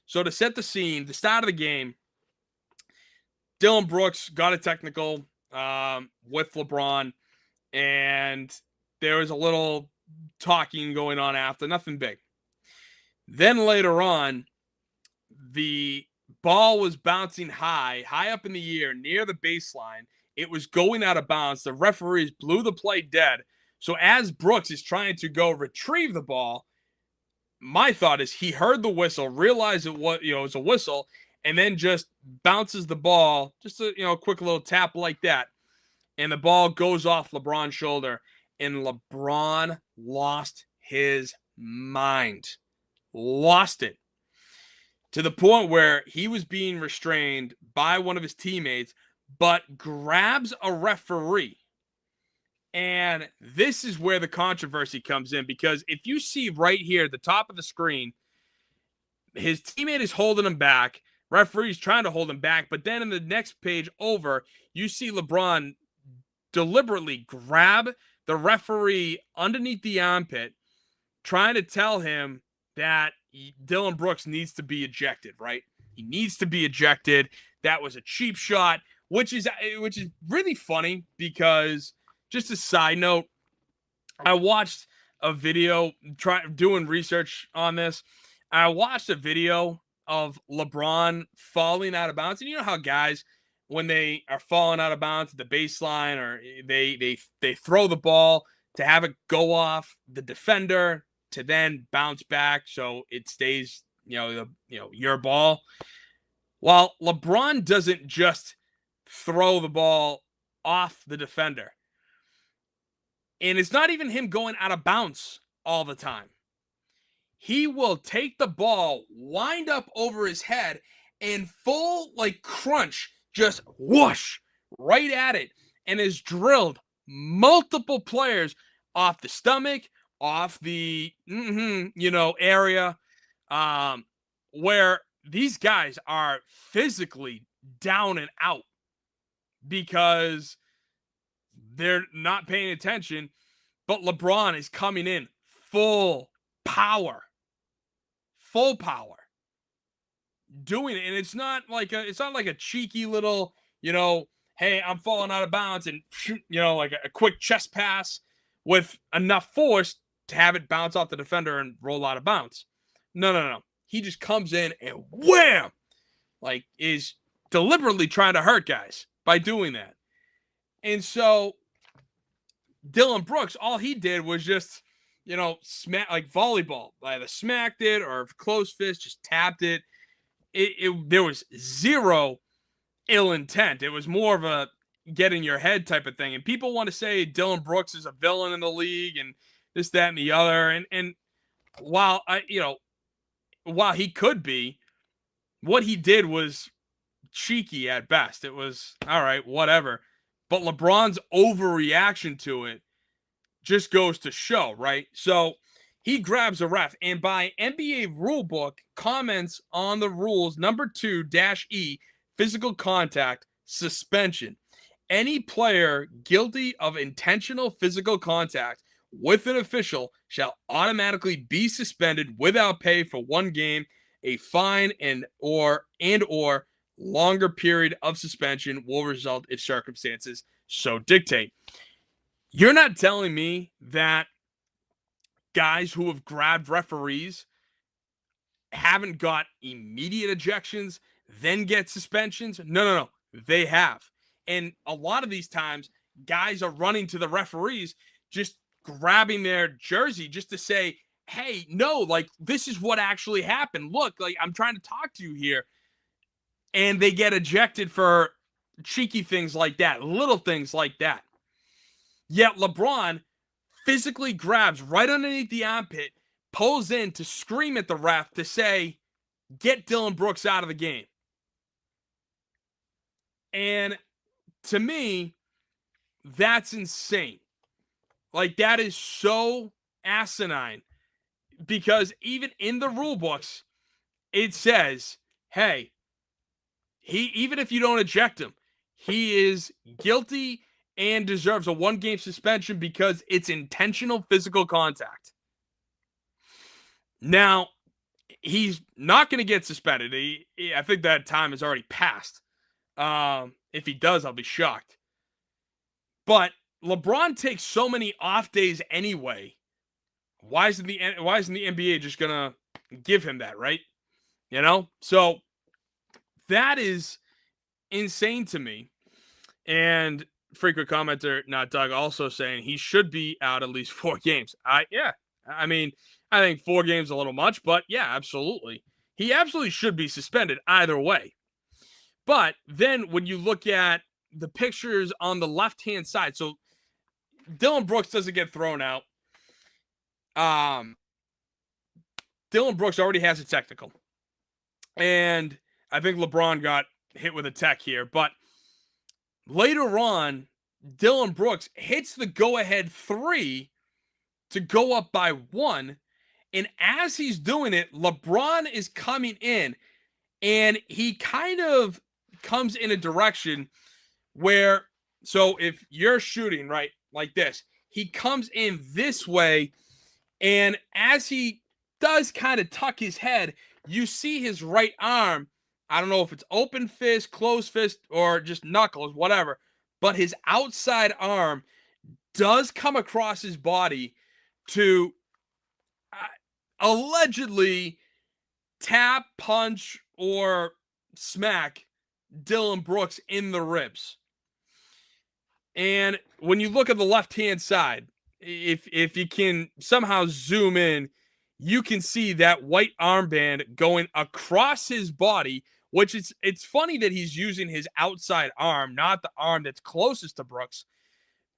Speaker 1: so to set the scene, the start of the game, Dillon Brooks got a technical with LeBron, and there was a little talking going on after, nothing big. Then later on, the ball was bouncing high up in the air near the baseline. It was going out of bounds. The referees blew the play dead. So as Brooks is trying to go retrieve the ball, my thought is he heard the whistle, realized it was a whistle, and then just bounces the ball, just a quick little tap like that, and the ball goes off LeBron's shoulder, and LeBron lost his mind. Lost it. To the point where he was being restrained by one of his teammates, but grabs a referee. And this is where the controversy comes in, because if you see right here at the top of the screen, his teammate is holding him back. Referee's trying to hold him back. But then in the next page over, you see LeBron deliberately grab the referee underneath the armpit, trying to tell him that Dillon Brooks needs to be ejected, right? He needs to be ejected. That was a cheap shot, which is really funny because, just a side note, I watched a video doing research on this. I watched a video of LeBron falling out of bounds. And you know how guys, when they are falling out of bounds at the baseline, or they throw the ball to have it go off the defender to then bounce back so it stays, your ball. Well, LeBron doesn't just throw the ball off the defender. And it's not even him going out of bounds all the time. He will take the ball, wind up over his head, and full crunch, just whoosh right at it, and has drilled multiple players off the stomach, off the area, where these guys are physically down and out because they're not paying attention. But LeBron is coming in full power, doing it. And it's not like a cheeky little, hey, I'm falling out of bounds, and like a quick chest pass with enough force to have it bounce off the defender and roll out of bounds. No. He just comes in and wham! Is deliberately trying to hurt guys by doing that. And so Dillon Brooks, all he did was just, smack, like volleyball. Either smacked it or closed fist, just tapped it. There was zero ill intent. It was more of a, get in your head type of thing. And people want to say Dylan Brooks is a villain in the league and this, that, and the other. And while while he could be, what he did was cheeky at best. It was all right, whatever. But LeBron's overreaction to it just goes to show, right? So he grabs a ref, and by NBA rulebook comments on the rules number 2-E, physical contact, suspension. Any player guilty of intentional physical contact with an official shall automatically be suspended without pay for 1 game, a fine, and or longer period of suspension will result if circumstances so dictate. You're not telling me that guys who have grabbed referees haven't got immediate ejections, then get suspensions? No. They have. And a lot of these times, guys are running to the referees, just grabbing their jersey just to say, hey, no, like, this is what actually happened. Look, like, I'm trying to talk to you here. And they get ejected for cheeky things like that, little things like that. Yet LeBron physically grabs right underneath the armpit, pulls in to scream at the ref to say, get Dylan Brooks out of the game. And to me, that's insane. Like, that is so asinine, because even in the rule books, it says, hey, even if you don't eject him, he is guilty and deserves a 1-game suspension because it's intentional physical contact. Now, he's not going to get suspended. I think that time has already passed. If he does, I'll be shocked. But LeBron takes so many off days anyway. Why isn't the NBA just going to give him that, right? You know? So that is insane to me. And frequent commenter, not Doug, also saying he should be out at least 4 games. I mean, I think 4 games is a little much, but yeah, absolutely. He absolutely should be suspended either way. But then when you look at the pictures on the left-hand side, so Dylan Brooks doesn't get thrown out. Dylan Brooks already has a technical. And I think LeBron got hit with a tech here. But later on, Dylan Brooks hits the go-ahead 3 to go up by 1. And as he's doing it, LeBron is coming in. And he kind of comes in a direction where, so if you're shooting, right, like this, he comes in this way. And as he does kind of tuck his head, you see his right arm. I don't know if it's open fist, closed fist, or just knuckles, whatever. But his outside arm does come across his body to allegedly tap, punch, or smack Dylan Brooks in the ribs. And when you look at the left-hand side, if you can somehow zoom in, you can see that white armband going across his body, which it's funny that he's using his outside arm, not the arm that's closest to Brooks.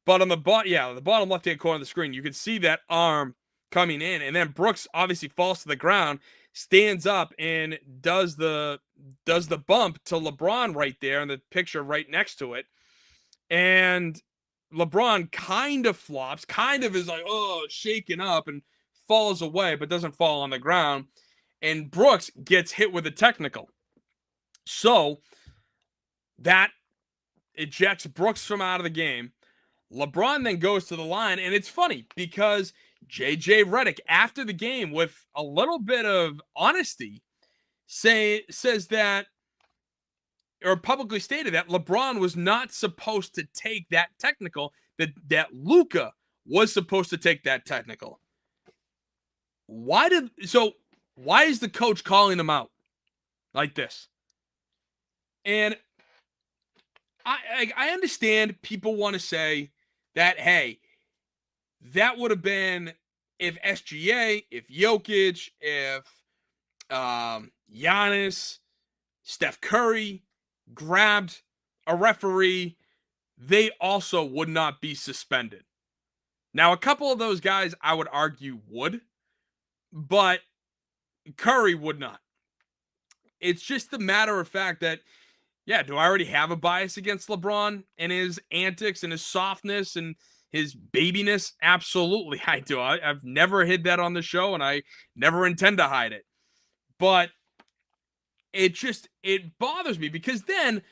Speaker 1: But on the bottom left-hand corner of the screen, you can see that arm coming in. And then Brooks obviously falls to the ground, stands up, and does the bump to LeBron right there in the picture right next to it. And LeBron kind of flops, kind of is like, shaking up and falls away, but doesn't fall on the ground. And Brooks gets hit with a technical. So that ejects Brooks from out of the game. LeBron then goes to the line, and it's funny because JJ Redick, after the game, with a little bit of honesty, says that, or publicly stated that LeBron was not supposed to take that technical, that Luka was supposed to take that technical. Why is the coach calling him out like this? And I understand people want to say that, hey, that would have been if SGA, if Jokic, if Giannis, Steph Curry grabbed a referee, they also would not be suspended. Now, a couple of those guys I would argue would, but Curry would not. It's just the matter of fact that, yeah, do I already have a bias against LeBron and his antics and his softness and his babiness? Absolutely, I do. I've never hid that on the show, and I never intend to hide it. But it bothers me because then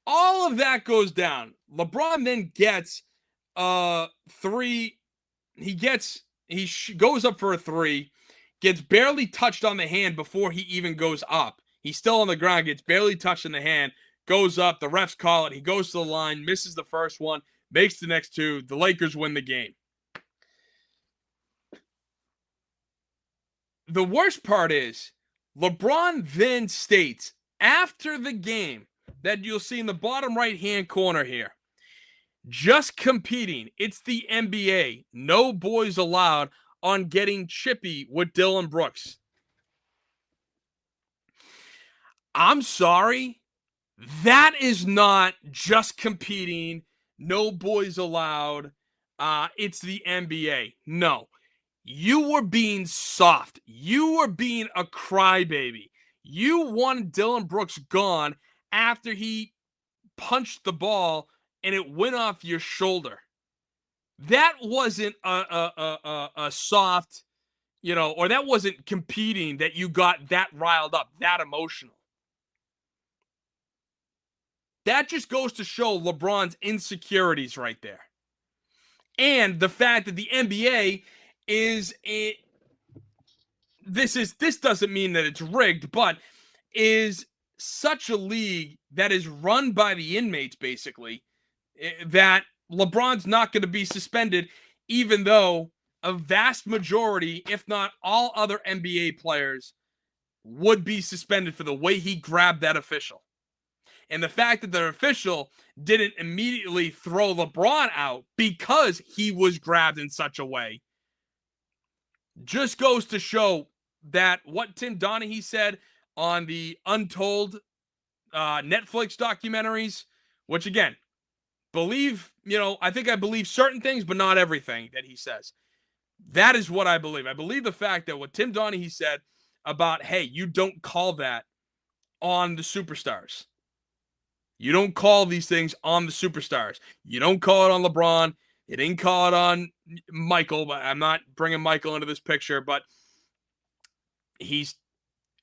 Speaker 1: all of that goes down. LeBron then gets three. He goes up for a three, gets barely touched on the hand before he even goes up. He's still on the ground, gets barely touched in the hand, goes up. The refs call it. He goes to the line, misses the first one, makes the next two. The Lakers win the game. The worst part is LeBron then states after the game that you'll see in the bottom right-hand corner here, just competing. It's the NBA. No boys allowed on getting chippy with Dylan Brooks. I'm sorry. That is not just competing. No boys allowed. It's the NBA. No. You were being soft. You were being a crybaby. You wanted Dylan Brooks gone after he punched the ball and it went off your shoulder. That wasn't a soft, or that wasn't competing that you got that riled up, that emotional. That just goes to show LeBron's insecurities right there. And the fact that the NBA this doesn't mean that it's rigged, but is such a league that is run by the inmates, basically, that LeBron's not going to be suspended, even though a vast majority, if not all other NBA players, would be suspended for the way he grabbed that official. And the fact that the official didn't immediately throw LeBron out because he was grabbed in such a way just goes to show that what Tim Donaghy said on the Untold Netflix documentaries, which again, I think I believe certain things, but not everything that he says. That is what I believe. I believe the fact that what Tim Donaghy said about, hey, you don't call that on the superstars. You don't call these things on the superstars. You don't call it on LeBron. You didn't call it on Michael, but I'm not bringing Michael into this picture, but he's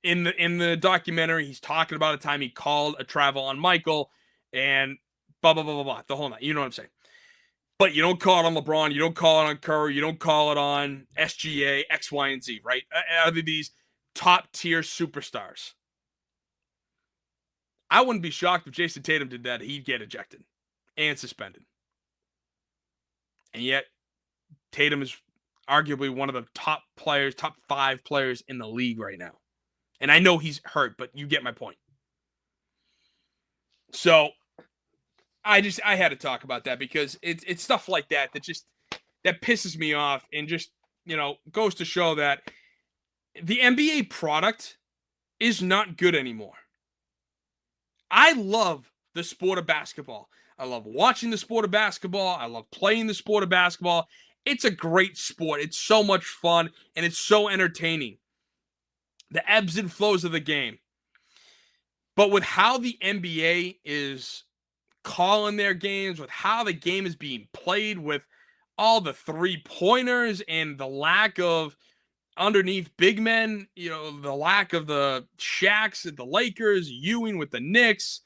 Speaker 1: in the documentary, he's talking about a time he called a travel on Michael and blah, blah, blah, blah, blah, the whole night. You know what I'm saying? But you don't call it on LeBron. You don't call it on Curry. You don't call it on SGA, X, Y, and Z, right? Are these top-tier superstars? I wouldn't be shocked if Jason Tatum did that. He'd get ejected and suspended. And yet, Tatum is arguably one of the top 5 players in the league right now. And I know he's hurt, but you get my point. So, I had to talk about that because it's stuff like that that pisses me off and just, goes to show that the NBA product is not good anymore. I love the sport of basketball. I love watching the sport of basketball. I love playing the sport of basketball. It's a great sport. It's so much fun, and it's so entertaining. The ebbs and flows of the game. But with how the NBA is calling their games, with how the game is being played, with all the three-pointers and the lack of underneath big men, the lack of the Shaqs at the Lakers, Ewing with the Knicks,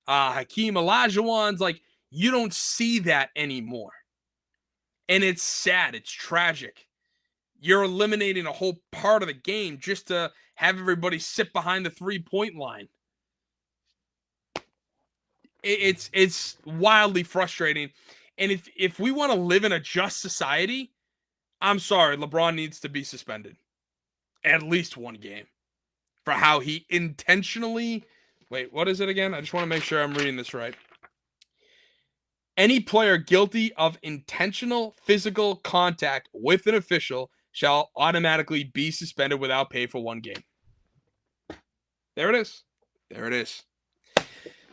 Speaker 1: Hakeem Olajuwon's, you don't see that anymore. And it's sad. It's tragic. You're eliminating a whole part of the game just to have everybody sit behind the three-point line. It's wildly frustrating. And if we want to live in a just society, I'm sorry, LeBron needs to be suspended. At least one game. For how he intentionally... Wait, what is it again? I just want to make sure I'm reading this right. Any player guilty of intentional physical contact with an official shall automatically be suspended without pay for one game. There it is. There it is.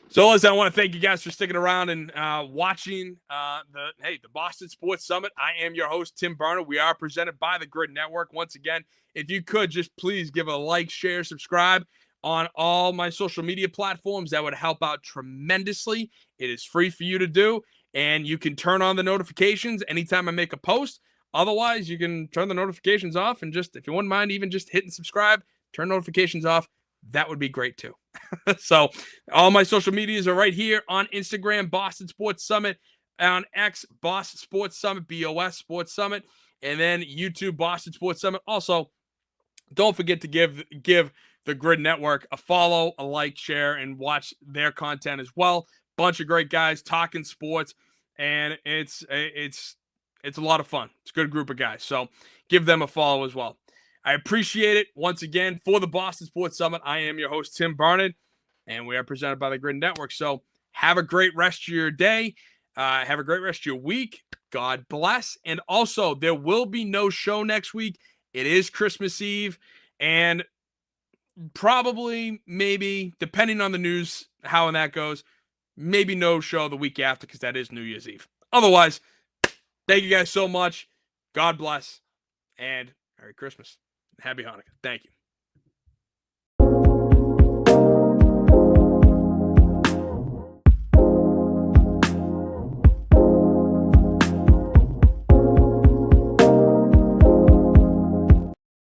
Speaker 1: So, listen, I want to thank you guys for sticking around and watching the Boston Sports Summit. I am your host, Tim Barner. We are presented by the Grid Network. Once again, if you could just please give a like, share, subscribe on all my social media platforms. That would help out tremendously. It is free for you to do, and you can turn on the notifications anytime I make a post. Otherwise, you can turn the notifications off, and just, if you wouldn't mind, even just hitting subscribe, turn notifications off. That would be great too. So all my social medias are right here on Instagram, Boston Sports Summit, on X, Boston Sports Summit, BOS Sports Summit, and then YouTube, Boston Sports Summit. Also, don't forget to give the Grid Network a follow, a like, share, and watch their content as well. Bunch of great guys talking sports, and it's a lot of fun. It's a good group of guys. So give them a follow as well. I appreciate it. Once again, for the Boston Sports Summit, I am your host, Tim Barnard, and we are presented by the Grid Network. So have a great rest of your day. Have a great rest of your week. God bless. And also, there will be no show next week. It is Christmas Eve, and probably, maybe, depending on the news, how and that goes, maybe no show the week after because that is New Year's Eve. Otherwise, thank you guys so much. God bless, and Merry Christmas. Happy Hanukkah. Thank you.